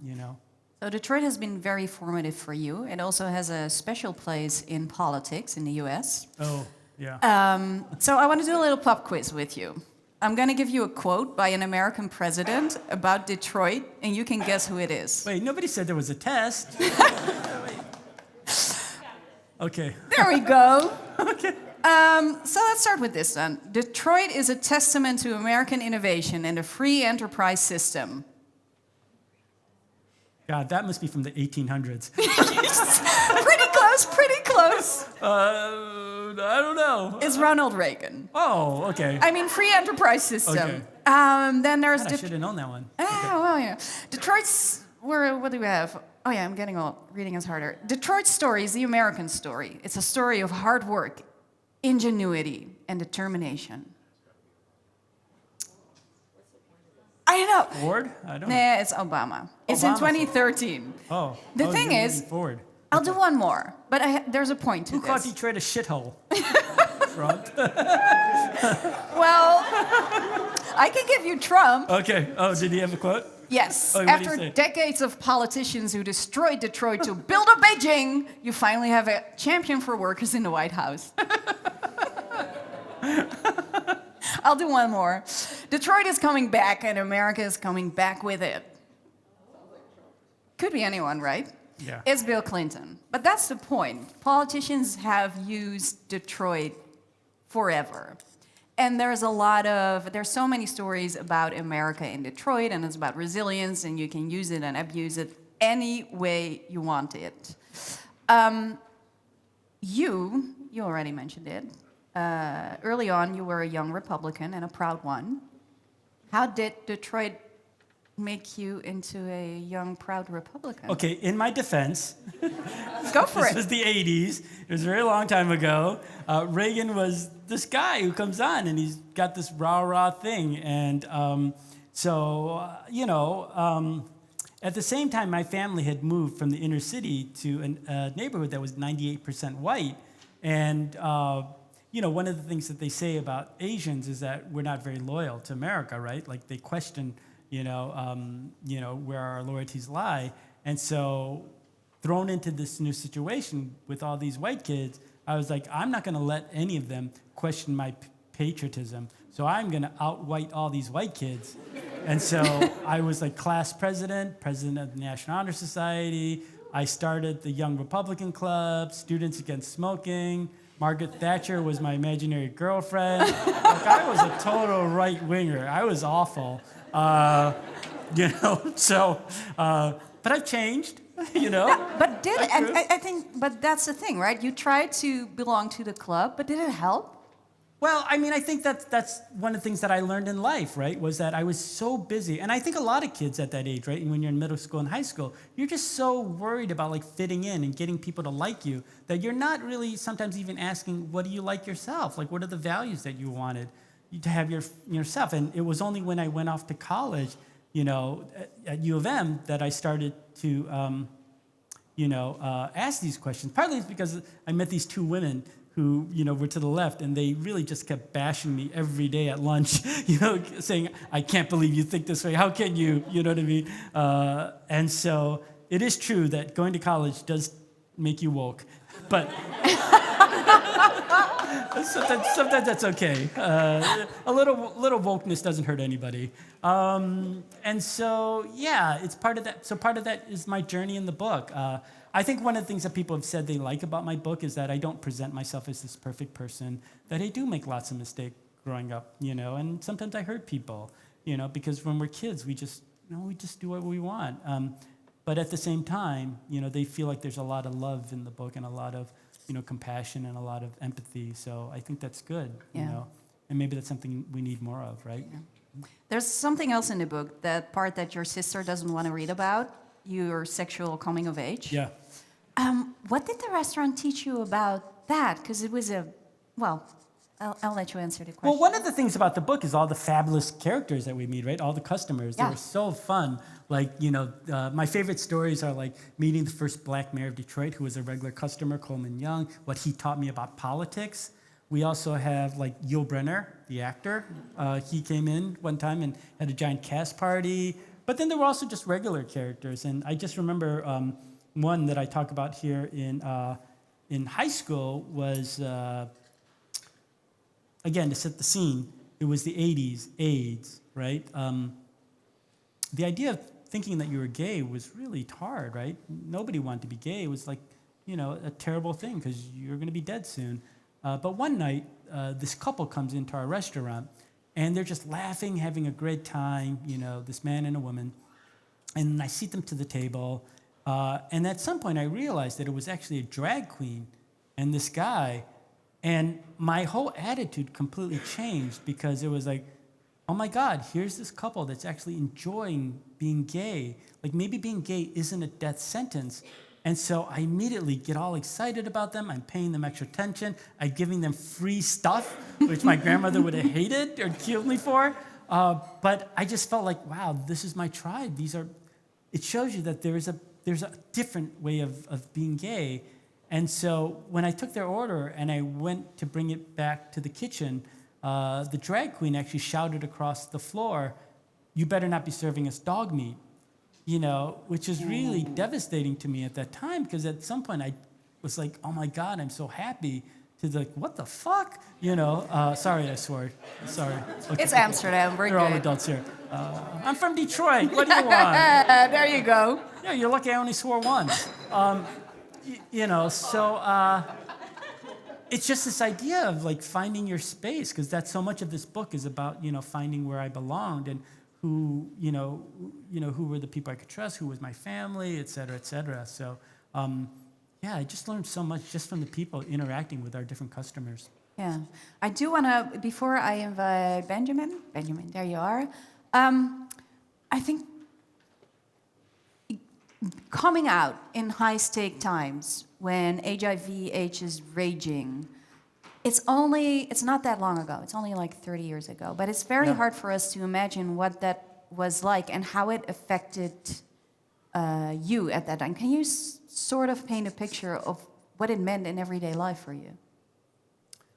So Detroit has been very formative for you. It also has a special place in politics in the US. Oh, yeah. So I want to do a little pop quiz with you. I'm going to give you a quote by an American president about Detroit, and you can guess who it is. Wait, nobody said there was a test. Okay. There we go. Okay. So let's start with this then. Detroit is a testament to American innovation and a free enterprise system. God, that must be from the 1800s. Pretty close. I don't know. It's Ronald Reagan. Oh, okay. I mean, free enterprise system. Okay. Then there's... God, I should have known that one. Well, yeah. Detroit's... What do we have? Oh, yeah, I'm getting old. Reading is harder. Detroit's story is the American story. It's a story of hard work, ingenuity, and determination. I don't know. Ford? I don't know. Nah, it's Obama. It's in 2013. Oh. The thing is, Ford. I'll do one more, but there's a point to Who this. called Detroit a shithole? Trump. Well, I can give you Trump. Okay. Oh, did he have a quote? Yes. Oh, what did After he say? decades of politicians who destroyed Detroit to build up Beijing, you finally have a champion for workers in the White House. I'll do one more. Detroit is coming back, and America is coming back with it. Could be anyone, right? Yeah. It's Bill Clinton. But that's the point. Politicians have used Detroit forever. And there's so many stories about America in Detroit, and it's about resilience, and you can use it and abuse it any way you want it. You already mentioned it. Early on, you were a young Republican and a proud one. How did Detroit make you into a young, proud Republican? Okay, in my defense, Go for this it. was the 80s. It was a very long time ago. Reagan was this guy who comes on, and he's got this rah-rah thing. And at the same time, my family had moved from the inner city to a neighborhood that was 98% white. And one of the things that they say about Asians is that we're not very loyal to America, right? Like they question, where our loyalties lie. And so thrown into this new situation with all these white kids, I was like, I'm not going to let any of them question my patriotism. So I'm going to out-white all these white kids. And so I was like class president of the National Honor Society. I started the Young Republican Club, Students Against Smoking. Margaret Thatcher was my imaginary girlfriend. Like, I was a total right-winger. I was awful. But I've changed, But but that's the thing, right? You tried to belong to the club, but did it help? Well, I mean, I think that's one of the things that I learned in life, right, was that I was so busy. And I think a lot of kids at that age, right, and when you're in middle school and high school, you're just so worried about, like, fitting in and getting people to like you that you're not really sometimes even asking, what do you like yourself? Like, what are the values that you wanted to have yourself? And it was only when I went off to college, at U of M that I started to, ask these questions. Partly it's because I met these two women who, were to the left, and they really just kept bashing me every day at lunch, saying, I can't believe you think this way. How can you? You know what I mean? And so it is true that going to college does make you woke, but sometimes that's okay. A little wokeness doesn't hurt anybody. And so, yeah, it's part of that. So part of that is my journey in the book. I think one of the things that people have said they like about my book is that I don't present myself as this perfect person, that I do make lots of mistakes growing up, and sometimes I hurt people. because when we're kids, we just do what we want. But at the same time, they feel like there's a lot of love in the book and a lot of, compassion and a lot of empathy. So I think that's good, and maybe that's something we need more of, right? Yeah. There's something else in the book, that part that your sister doesn't want to read about, your sexual coming of age. Yeah. What did the restaurant teach you about that? Because it was I'll let you answer the question. Well, one of the things about the book is all the fabulous characters that we meet, right? All the customers. Yeah. They were so fun. Like, my favorite stories are like meeting the first black mayor of Detroit, who was a regular customer, Coleman Young, what he taught me about politics. We also have like Yul Brynner, the actor. He came in one time and had a giant cast party. But then there were also just regular characters. And I just remember one that I talk about here in high school was... Again, to set the scene, it was the 80s, AIDS, right? The idea of thinking that you were gay was really hard, right? Nobody wanted to be gay. It was like, a terrible thing because you're going to be dead soon. But one night, this couple comes into our restaurant, and they're just laughing, having a great time, this man and a woman. And I seat them to the table, and at some point I realized that it was actually a drag queen and this guy. And my whole attitude completely changed because it was like, oh my God, here's this couple that's actually enjoying being gay. Like maybe being gay isn't a death sentence. And so I immediately get all excited about them. I'm paying them extra attention. I'm giving them free stuff, which my grandmother would have hated or killed me for. But I just felt like, wow, this is my tribe. It shows you that there's a different way of being gay. And so when I took their order and I went to bring it back to the kitchen, the drag queen actually shouted across the floor, "You better not be serving us dog meat," which is really devastating to me at that time, because at some point I was like, oh my God, I'm so happy, to like, what the fuck? Sorry, I swore. Sorry. Okay. It's Amsterdam, we're They're good. all adults here. I'm from Detroit, what do you want? There you go. Yeah, you're lucky I only swore once. It's just this idea of like finding your space, because that's so much of this book is about, finding where I belonged and who were the people I could trust, who was my family, et cetera, et cetera. So, I just learned so much just from the people interacting with our different customers. Yeah. I do want to, before I invite Benjamin, there you are. I think coming out in high-stake times when HIV/AIDS is raging, it's not that long ago. It's only like 30 years ago. But it's very hard for us to imagine what that was like and how it affected you at that time. Can you sort of paint a picture of what it meant in everyday life for you?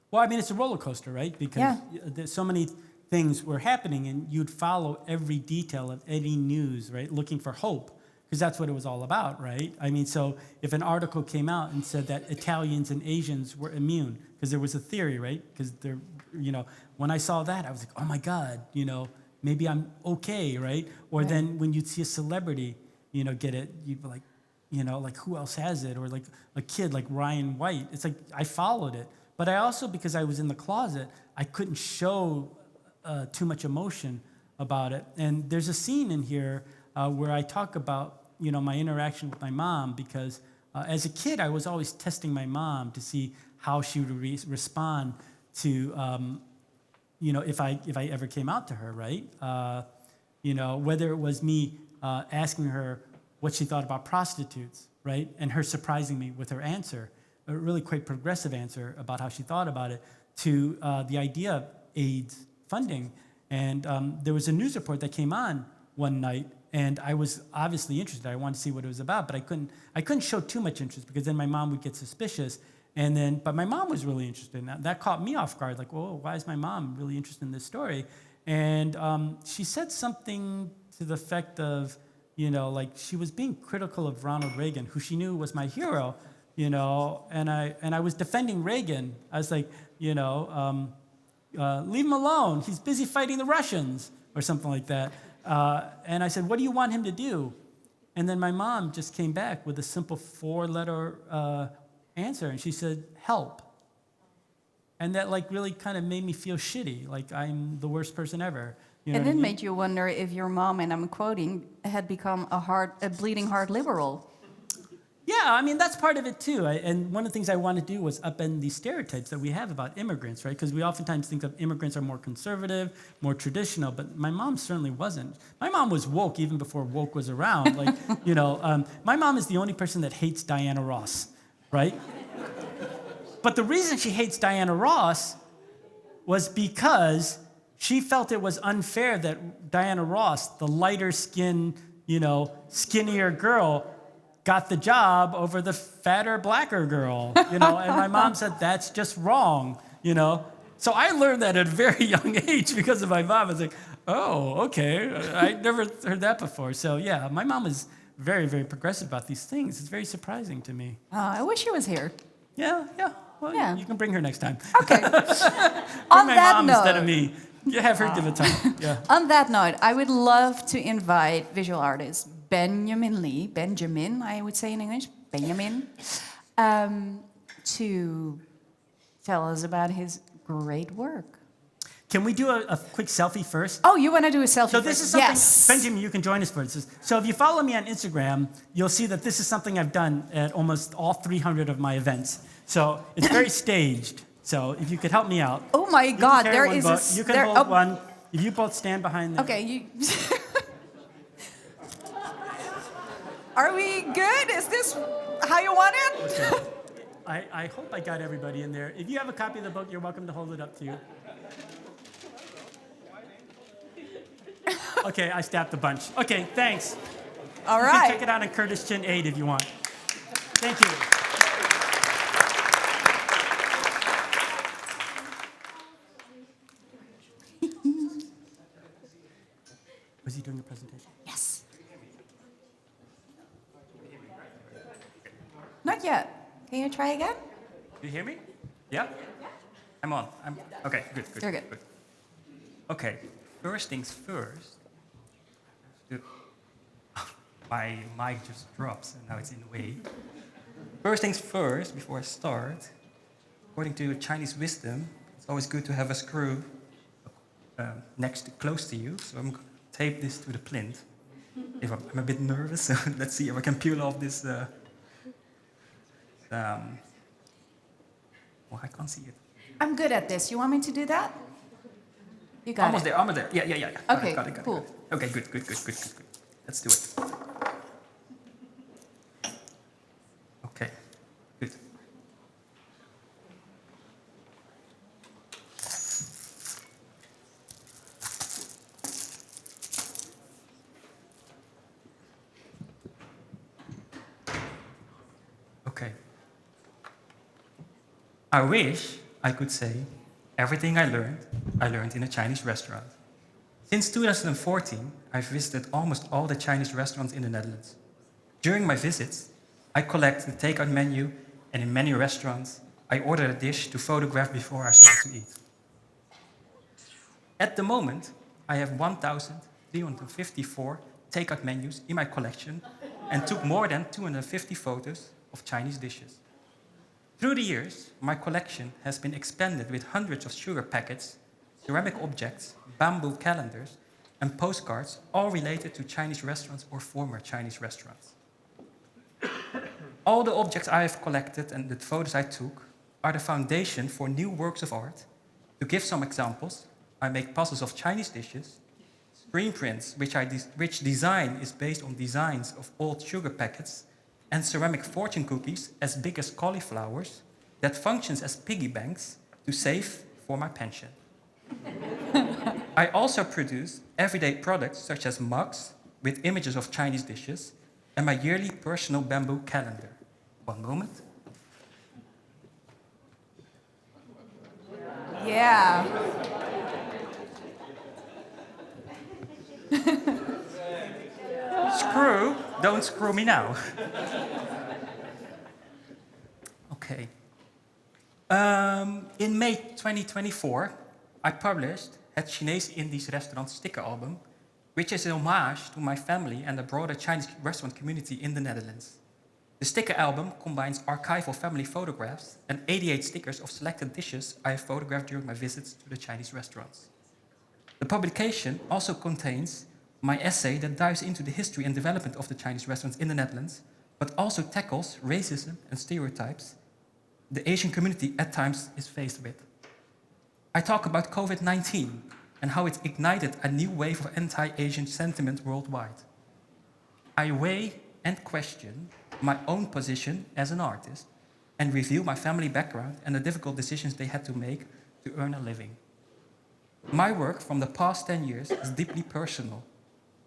Well, I mean, it's a roller coaster, right? Because there's so many things were happening, and you'd follow every detail of any news, right? Looking for hope, because that's what it was all about, right? I mean, so if an article came out and said that Italians and Asians were immune, because there was a theory, right? Because they're, when I saw that, I was like, oh my God, maybe I'm okay, right? Or then when you'd see a celebrity, get it, you'd be like, like who else has it? Or like a kid like Ryan White. It's like I followed it. But I also, because I was in the closet, I couldn't show too much emotion about it. And there's a scene in here where I talk about, my interaction with my mom, because as a kid, I was always testing my mom to see how she would respond to, if I ever came out to her, right? Whether it was me asking her what she thought about prostitutes, right? And her surprising me with her answer, a really quite progressive answer about how she thought about it, to the idea of AIDS funding. And there was a news report that came on one night, and I was obviously interested. I wanted to see what it was about, but I couldn't show too much interest, because then my mom would get suspicious. But my mom was really interested in that. That caught me off guard, like, whoa, why is my mom really interested in this story? And she said something to the effect of, like she was being critical of Ronald Reagan, who she knew was my hero, and I was defending Reagan. I was like, leave him alone. He's busy fighting the Russians, or something like that. And I said, what do you want him to do? And then my mom just came back with a simple 4-letter answer, and she said, help. And that like really kind of made me feel shitty, like I'm the worst person ever, You know And what I it mean? made you wonder if your mom, and I'm quoting, had become a bleeding heart liberal. Yeah, I mean, that's part of it too. And one of the things I want to do was upend these stereotypes that we have about immigrants, right? Because we oftentimes think of immigrants are more conservative, more traditional, but my mom certainly wasn't. My mom was woke even before woke was around. Like, my mom is the only person that hates Diana Ross, right? But the reason she hates Diana Ross was because she felt it was unfair that Diana Ross, the lighter skinned, skinnier girl, got the job over the fatter, blacker girl, and my mom said, that's just wrong, So I learned that at a very young age because of my mom. I was like, oh, okay, I never heard that before. So yeah, my mom is very, very progressive about these things. It's very surprising to me. I wish she was here. Yeah. Well, Yeah. you can bring her next time. Okay. Bring On my that mom note, instead of me. You have her give a talk. Yeah. On that note, I would love to invite visual artist Benjamin, I would say in English, Benjamin, to tell us about his great work. Can we do a quick selfie first? Oh, you want to do a selfie So first? this is something, Yes. Benjamin, you can join us for this. So if you follow me on Instagram, you'll see that this is something I've done at almost all 300 of my events. So it's very staged. So if you could help me out. Oh my You can God, carry there one is book. a... You can there, hold one. If you both stand behind them. Okay, you... Are we good? Is this how you want it? Okay. I hope I got everybody in there. If you have a copy of the book, you're welcome to hold it up to you. Okay, I stabbed a bunch. Okay, thanks. All You right. can check it out on Curtis Chin 8 if you want. Thank you. Was he doing a presentation? Yes. Not yet. Can you try again? You hear me? Yeah? I'm on. Okay, good. You're good. Okay, first things first. My mic just drops and now it's in the way. First things first, before I start, according to Chinese wisdom, it's always good to have a screw close to you. So I'm going to tape this to the plinth. If I'm a bit nervous, so let's see if I can peel off this. Well, I can't see it. I'm good at this. You want me to do that? You got Almost it. there. Yeah. Okay, Got it. cool. Okay, good. Let's do it. Okay, good. Okay. I wish I could say everything I learned in a Chinese restaurant. Since 2014, I've visited almost all the Chinese restaurants in the Netherlands. During my visits, I collect the takeout menu, and in many restaurants, I order a dish to photograph before I start to eat. At the moment, I have 1,354 takeout menus in my collection and took more than 250 photos of Chinese dishes. Through the years, my collection has been expanded with hundreds of sugar packets, ceramic objects, bamboo calendars, and postcards, all related to Chinese restaurants or former Chinese restaurants. All the objects I have collected and the photos I took are the foundation for new works of art. To give some examples, I make puzzles of Chinese dishes, screen prints, which design is based on designs of old sugar packets, and ceramic fortune cookies as big as cauliflowers that functions as piggy banks to save for my pension. I also produce everyday products such as mugs with images of Chinese dishes and my yearly personal bamboo calendar. One moment. Yeah. Don't screw me now. Okay. In May 2024, I published het Chinees-Indisch restaurant sticker album, which is an homage to my family and the broader Chinese restaurant community in the Netherlands. The sticker album combines archival family photographs and 88 stickers of selected dishes I have photographed during my visits to the Chinese restaurants. The publication also contains my essay that dives into the history and development of the Chinese restaurants in the Netherlands, but also tackles racism and stereotypes the Asian community at times is faced with. I talk about COVID-19 and how it ignited a new wave of anti-Asian sentiment worldwide. I weigh and question my own position as an artist and reveal my family background and the difficult decisions they had to make to earn a living. My work from the past 10 years is deeply personal.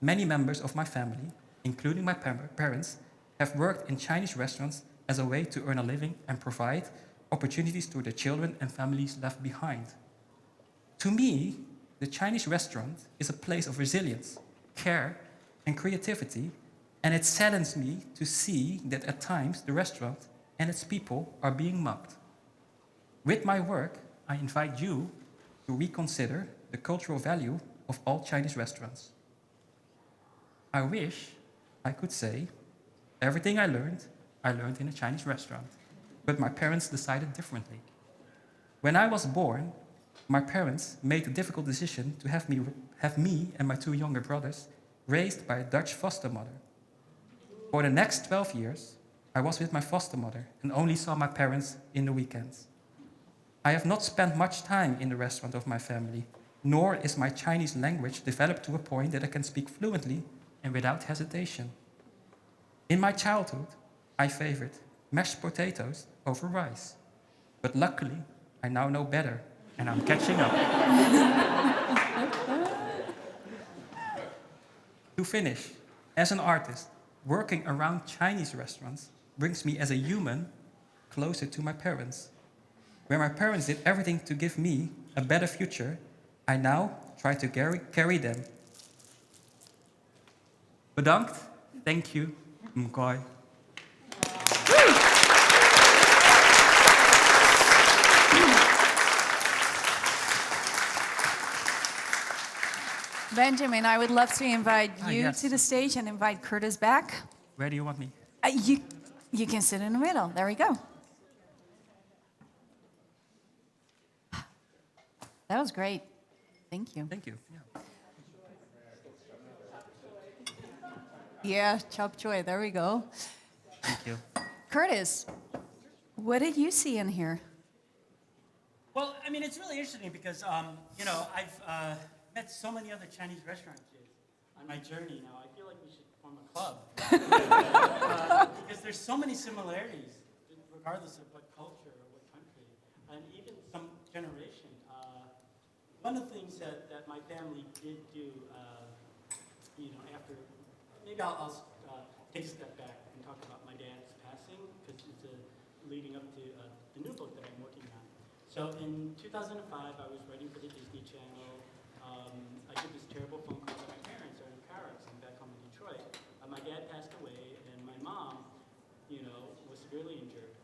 Many members of my family, including my parents, have worked in Chinese restaurants as a way to earn a living and provide opportunities to their children and families left behind. To me, the Chinese restaurant is a place of resilience, care, and creativity, and it saddens me to see that at times the restaurant and its people are being mocked. With my work, I invite you to reconsider the cultural value of all Chinese restaurants. I wish I could say everything I learned in a Chinese restaurant, but my parents decided differently. When I was born, my parents made the difficult decision to have me and my two younger brothers raised by a Dutch foster mother. For the next 12 years, I was with my foster mother and only saw my parents in the weekends. I have not spent much time in the restaurant of my family, nor is my Chinese language developed to a point that I can speak fluently and without hesitation. In my childhood, I favored mashed potatoes over rice. But luckily, I now know better, and I'm catching up. To finish, as an artist, working around Chinese restaurants brings me as a human closer to my parents. Where my parents did everything to give me a better future, I now try to carry them. Bedankt, thank you, Mkoi. Benjamin, I would love to invite you yes. to the stage and invite Curtis back. Where do you want me? You can sit in the middle. There we go. That was great. Thank you. Thank you. Yeah. Yeah, chop choy. There we go. Thank you. Curtis, what did you see in here? Well, I mean, it's really interesting because, I've met so many other Chinese restaurant kids on my journey now. I feel like we should form a club. Because there's so many similarities, regardless of what culture or what country, and even some generation. One of the things that my family did do, after, maybe I'll take a step back and talk about my dad's passing, because it's leading up to the new book that I'm working on. So in 2005, I was writing for the Disney Channel. I did this terrible phone call that my parents are in a car accident back home in Detroit. My dad passed away, and my mom, was severely injured.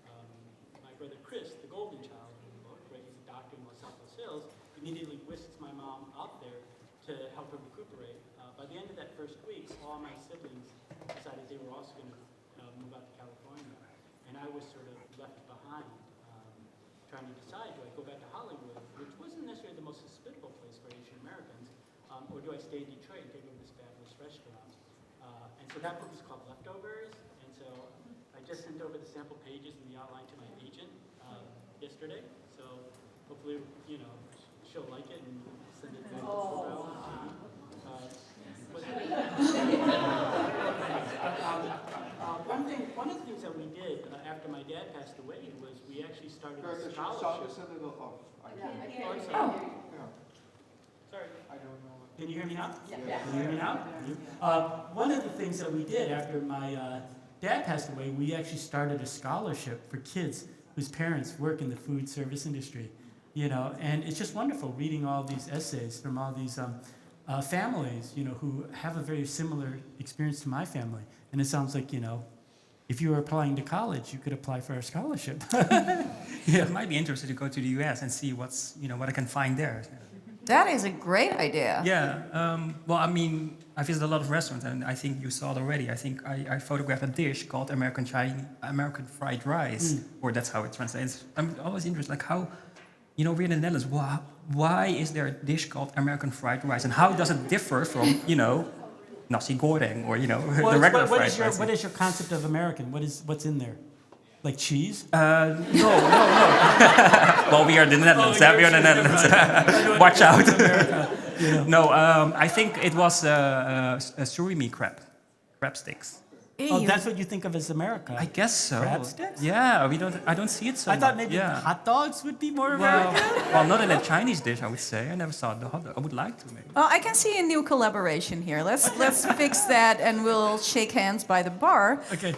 My brother Chris, the golden child in the book, right, he's a doctor in Los Altos Hills, immediately whisks my mom out there to help her recuperate. By the end of that first week, all my siblings decided they were also going to move out to California, and I was sort of left behind, trying to decide, do I go back to Hollywood, which wasn't necessarily the most hospitable place for Asian Americans, or do I stay in Detroit and take over this fabulous restaurant? And so that book is called Leftovers, and so I just sent over the sample pages and the outline to my agent yesterday, so hopefully, she'll like it and send it back to one of the things that we did after my dad passed away was we actually started a scholarship. Sorry. I don't know. Can you hear me now? Yeah. Can you hear me now? One of the things that we did after my dad passed away, we actually started a scholarship for kids whose parents work in the food service industry. And it's just wonderful reading all these essays from all these families, who have a very similar experience to my family. And it sounds like, if you were applying to college, you could apply for a scholarship. Yeah, I might be interested to go to the US and see what I can find there. That is a great idea. Yeah, well, I mean, I visited a lot of restaurants, and I think you saw it already. I think I photographed a dish called American fried rice, or that's how it translates. I'm always interested, like you know, we're in the Netherlands. Why is there a dish called American fried rice, and how does it differ from, you know, nasi goreng or, you know, the regular fried rice? What is your concept of American? What's in there? Like cheese? No. Well, we are the Netherlands. We are the Netherlands. Watch out. You know. No, I think it was a surimi crab sticks. Oh, that's what you think of as America? I guess so. Crab sticks? Yeah, I don't see it so I thought much. maybe Yeah. hot dogs would be more Well, American. well, not in a Chinese dish, I would say. I never saw the hot dog. I would like to, maybe. Well, I can see a new collaboration here. Let's fix that, and we'll shake hands by the bar. Okay.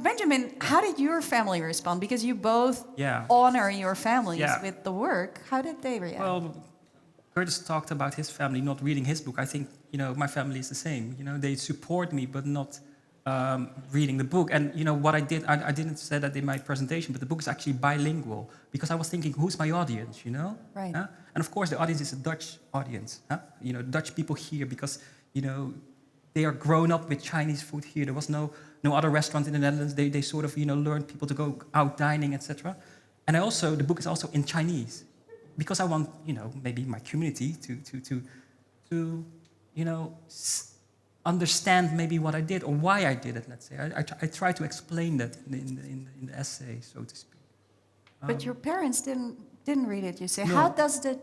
Benjamin, how did your family respond? Because you both Yeah. honor your families Yeah. with the work. How did they react? Well, Curtis talked about his family not reading his book. I think, you know, my family is the same. You know, they support me, but not reading the book. And, you know, what I did, I didn't say that in my presentation, but the book is actually bilingual because I was thinking, who's my audience, you know? Right. Huh? And of course, the audience is a Dutch audience. Huh? You know, Dutch people here because, you know, they are grown up with Chinese food here. There was no other restaurant in the Netherlands. They sort of, you know, learned people to go out dining, etc. And the book is also in Chinese because I want, you know, maybe my community to you know, understand maybe what I did or why I did it, let's say. I try to explain that in the essay, so to speak. But your parents didn't read it, you say. No.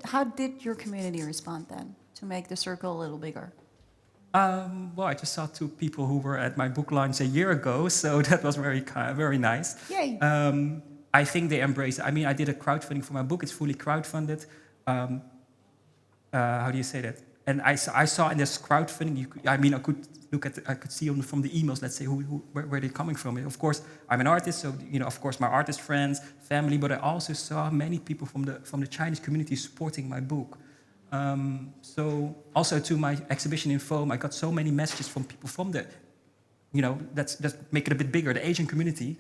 How did your community respond then to make the circle a little bigger? Well, I just saw 2 people who were at my book launch a year ago, so that was very nice. Yay. I think they embrace it. I mean, I did a crowdfunding for my book. It's fully crowdfunded. How do you say that? And I saw in this crowdfunding, I could see from the emails, let's say, where they're coming from. Of course, I'm an artist, so, you know, of course, my artist friends, family, but I also saw many people from the Chinese community supporting my book. So also to my exhibition in Foam, I got so many messages from people from the, you know, let's make it a bit bigger, the Asian community,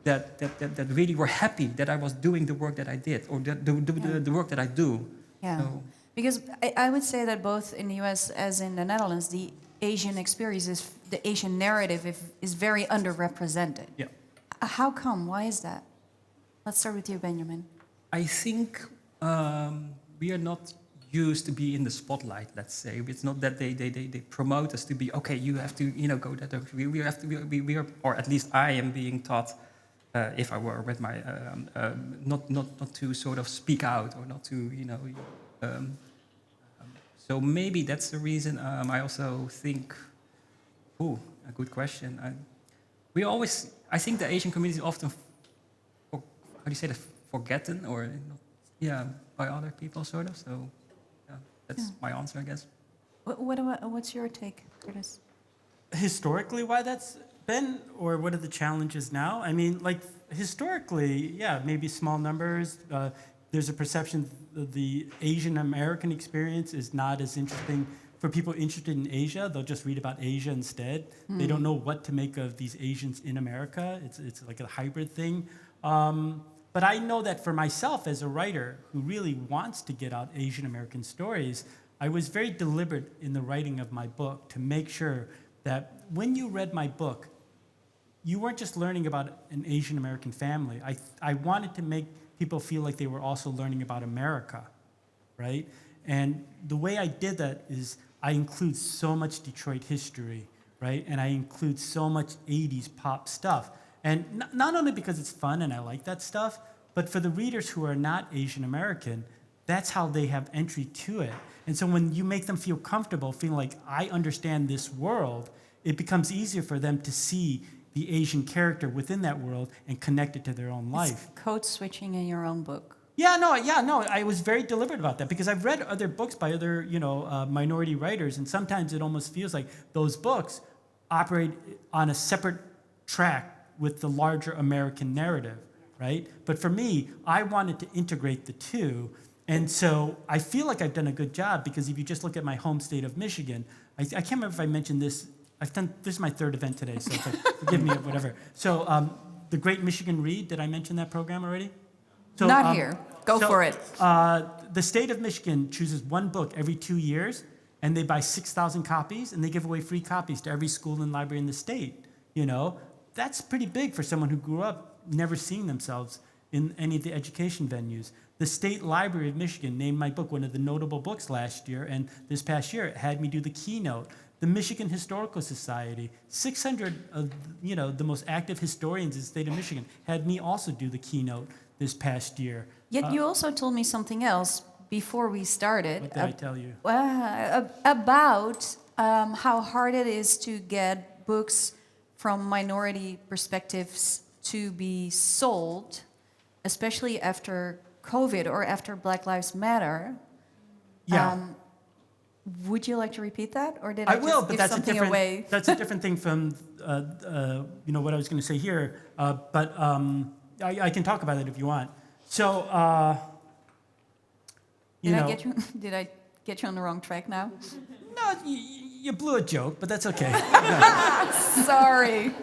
that really were happy that I was doing the work that I did, or the work that I do. Yeah. So, Because I would say that both in the US as in the Netherlands, the Asian experience, the Asian narrative is very underrepresented. yeah. How come? Why is that? Let's start with you, Benjamin. I think we are not used to be in the spotlight, let's say. It's not that they promote us to be, okay, you have to, you know, go that direction. We have to, we are, or at least I am being taught, if I were with my, not to sort of speak out or not to, you know, so maybe that's the reason. I also think, a good question. I think the Asian community is often, how do you say that, forgotten or, yeah, by other people, sort of. So, yeah, that's my answer, I guess. What's your take, Curtis? Historically, why that's been, or what are the challenges now? I mean, like, historically, yeah, maybe small numbers. There's a perception that the Asian American experience is not as interesting for people interested in Asia. They'll just read about Asia instead. They don't know what to make of these Asians in America. It's like a hybrid thing. But I know that for myself as a writer who really wants to get out Asian American stories, I was very deliberate in the writing of my book to make sure that when you read my book, you weren't just learning about an Asian American family. I wanted to make people feel like they were also learning about America, right? And the way I did that is I include so much Detroit history, right? And I include so much 80s pop stuff. And not only because it's fun and I like that stuff, but for the readers who are not Asian American, that's how they have entry to it. And so when you make them feel comfortable, feeling like I understand this world, it becomes easier for them to see the Asian character within that world and connect it to their own life. It's code switching in your own book. Yeah, no, I was very deliberate about that because I've read other books by other, minority writers, and sometimes it almost feels like those books operate on a separate track with the larger American narrative, right? But for me, I wanted to integrate the two, and so I feel like I've done a good job because if you just look at my home state of Michigan, I can't remember if I mentioned this. This is my 3rd event today, so forgive me, whatever. So the Great Michigan Read, did I mention that program already? So, Not here. Go for it. The state of Michigan chooses one book every 2 years, and they buy 6,000 copies, and they give away free copies to every school and library in the state. You know, that's pretty big for someone who grew up never seeing themselves in any of the education venues. The State Library of Michigan named my book one of the notable books last year, and this past year it had me do the keynote. The Michigan Historical Society, 600 of the most active historians in the state of Michigan, had me also do the keynote this past year. Yet you also told me something else before we started. What did I tell you? About how hard it is to get books from minority perspectives to be sold, especially after COVID or after Black Lives Matter. Yeah. Would you like to repeat that, or did I I just will, but give that's a something different. away? That's a different thing from what I was going to say here. But I can talk about it if you want. So Did I get you on the wrong track now? no, you blew a joke, but that's okay. Sorry.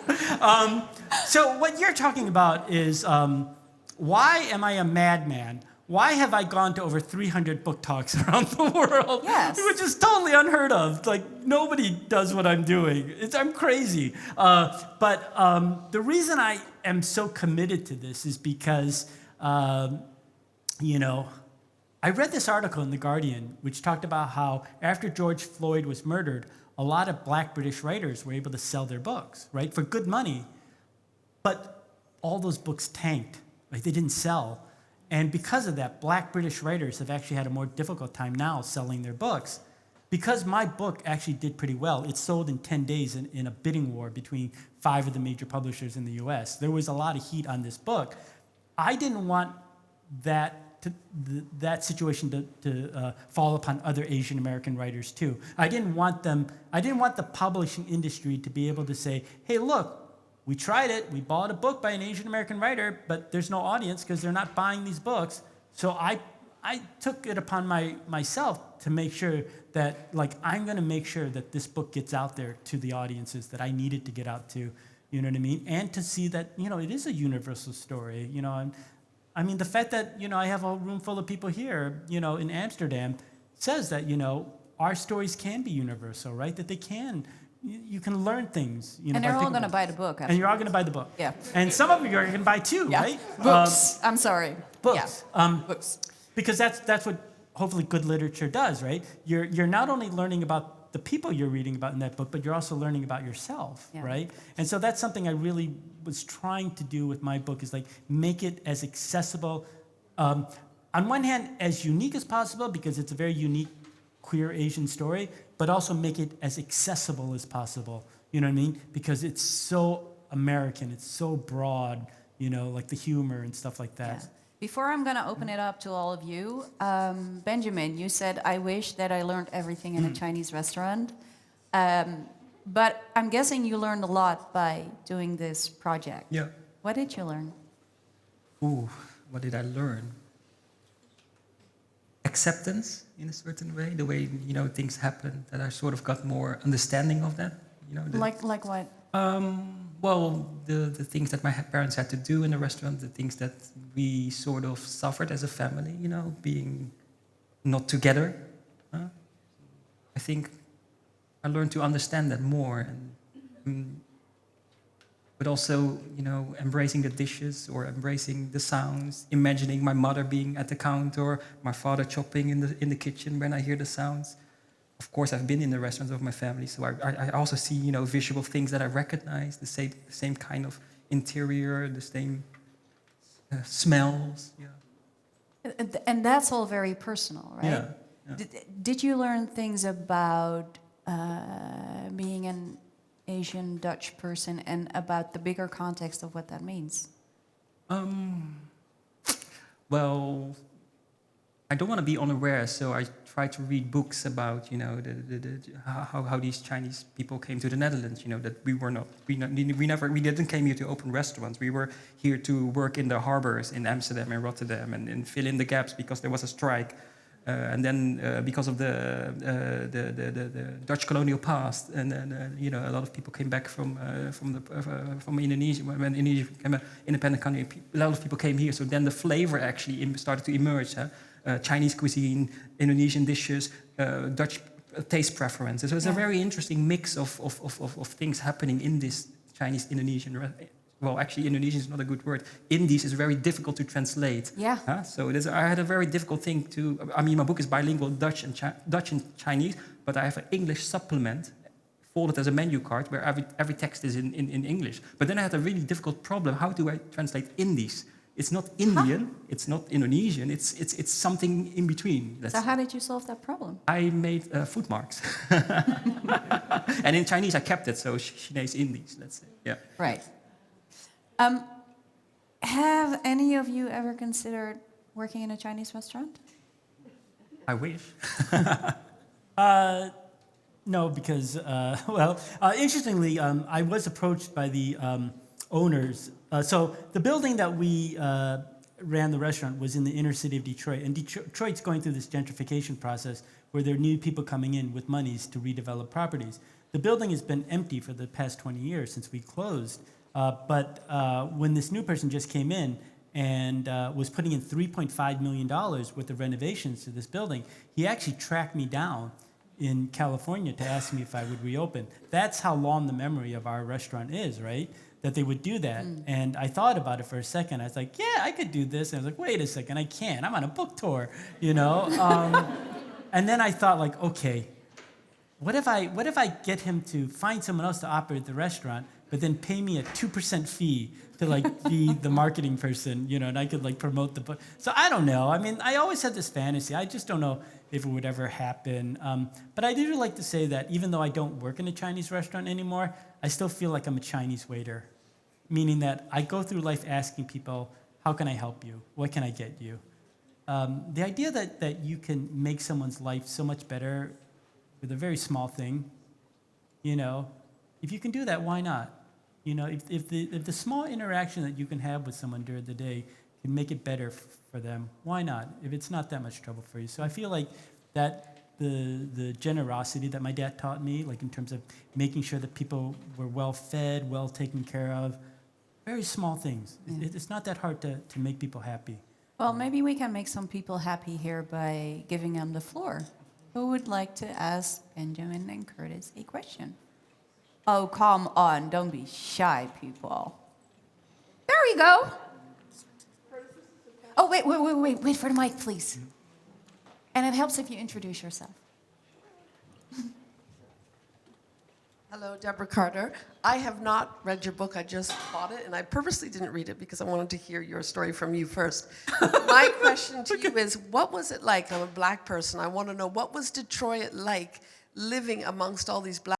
So what you're talking about is why am I a madman? Why have I gone to over 300 book talks around the world? Yes. Which is totally unheard of. Like, nobody does what I'm doing. I'm crazy. But the reason I am so committed to this is because, I read this article in The Guardian, which talked about how after George Floyd was murdered, a lot of Black British writers were able to sell their books, right, for good money. But all those books tanked, right? They didn't sell. And because of that, Black British writers have actually had a more difficult time now selling their books. Because my book actually did pretty well, it sold in 10 days in a bidding war between 5 of the major publishers in the US. There was a lot of heat on this book. I didn't want that situation to fall upon other Asian American writers too. I didn't want the publishing industry to be able to say, hey, look, we tried it. We bought a book by an Asian American writer, but there's no audience because they're not buying these books. So I took it upon myself to make sure that, I'm going to make sure that this book gets out there to the audiences that I needed to get out to, you know what I mean? And to see that, it is a universal story, the fact that, I have a room full of people here, in Amsterdam says that, our stories can be universal, right? That they can. You can learn things. And they're all going to buy the book. And you're all going to buy the book. Yeah. And some of you are going to buy too, Yeah. right? Books. I'm sorry. Books. Yeah. Books. Because that's what hopefully good literature does, right? You're not only learning about the people you're reading about in that book, but you're also learning about yourself, Yeah. right? And so that's something I really was trying to do with my book is make it as accessible, on one hand, as unique as possible because it's a very unique queer Asian story, but also make it as accessible as possible. You know what I mean? Because it's so American, it's so broad, the humor and stuff like that. Yeah. Before I'm going to open it up to all of you, Benjamin, you said, I wish that I learned everything in a Chinese restaurant. But I'm guessing you learned a lot by doing this project. Yeah. What did you learn? Ooh, what did I learn? Acceptance in a certain way, the way things happen. That I sort of got more understanding of that. Like what? Well, the things that my parents had to do in the restaurant, the things that we sort of suffered as a family, being not together. I think I learned to understand that more, and but also, embracing the dishes or embracing the sounds, imagining my mother being at the counter, my father chopping in the kitchen when I hear the sounds. Of course, I've been in the restaurants of my family, so I also see, visual things that I recognize, the same kind of interior, the same smells. Yeah. And that's all very personal, right? Yeah. Did you learn things about being an Asian Dutch person and about the bigger context of what that means? Well, I don't want to be unaware, so I try to read books about, how these Chinese people came to the Netherlands. That we didn't came here to open restaurants. We were here to work in the harbors in Amsterdam and Rotterdam and fill in the gaps because there was a strike. And then because of the Dutch colonial past, and then a lot of people came back from Indonesia when Indonesia became an independent country. A lot of people came here, so then the flavor actually started to emerge. Chinese cuisine, Indonesian dishes, Dutch taste preferences. So it's a very interesting mix of things happening in this Chinese-Indonesian well, actually, Indonesian is not a good word. Indies is very difficult to translate. Yeah. So I had a very difficult thing to. I mean, my book is bilingual, Dutch and Chinese, but I have an English supplement folded as a menu card where every text is in English. But then I had a really difficult problem. How do I translate Indies? It's not Indian, it's not Indonesian, it's something in between. So how did you solve that problem? I made foot marks. And in Chinese I kept it, so Chinese Indies, let's say. Yeah. Right. Have any of you ever considered working in a Chinese restaurant? I wish. No, because, interestingly, I was approached by the owners. So the building that we ran the restaurant was in the inner city of Detroit. And Detroit's going through this gentrification process where there are new people coming in with monies to redevelop properties. The building has been empty for the past 20 years since we closed. But when this new person just came in and was putting in $3.5 million worth of renovations to this building, he actually tracked me down in California to ask me if I would reopen. That's how long the memory of our restaurant is, right? That they would do that. And I thought about it for a second. I was like, yeah, I could do this. And I was like, wait a second, I can't. I'm on a book tour, you know? And then I thought, like, okay, what if I get him to find someone else to operate the restaurant, but then pay me a 2% fee to like be the marketing person, you know, and I could like promote the book. So I don't know. I mean, I always had this fantasy. I just don't know if it would ever happen. But I do like to say that even though I don't work in a Chinese restaurant anymore, I still feel like I'm a Chinese waiter, meaning that I go through life asking people, how can I help you? What can I get you? The idea that you can make someone's life so much better with a very small thing, you know, if you can do that, why not? You know, if the small interaction that you can have with someone during the day can make it better for them, why not? If it's not that much trouble for you. So I feel like that the generosity that my dad taught me, like in terms of making sure that people were well fed, well taken care of, very small things. It's not that hard to make people happy. Well, maybe we can make some people happy here by giving them the floor. Who would like to ask Benjamin and Curtis a question? Oh, come on. Don't be shy, people. There we go. Oh, wait for the mic, please. And it helps if you introduce yourself. Hello, Deborah Carter. I have not read your book. I just bought it, and I purposely didn't read it because I wanted to hear your story from you first. My question to you is, what was it like? I'm a black person. I want to know, what was Detroit like living amongst all these black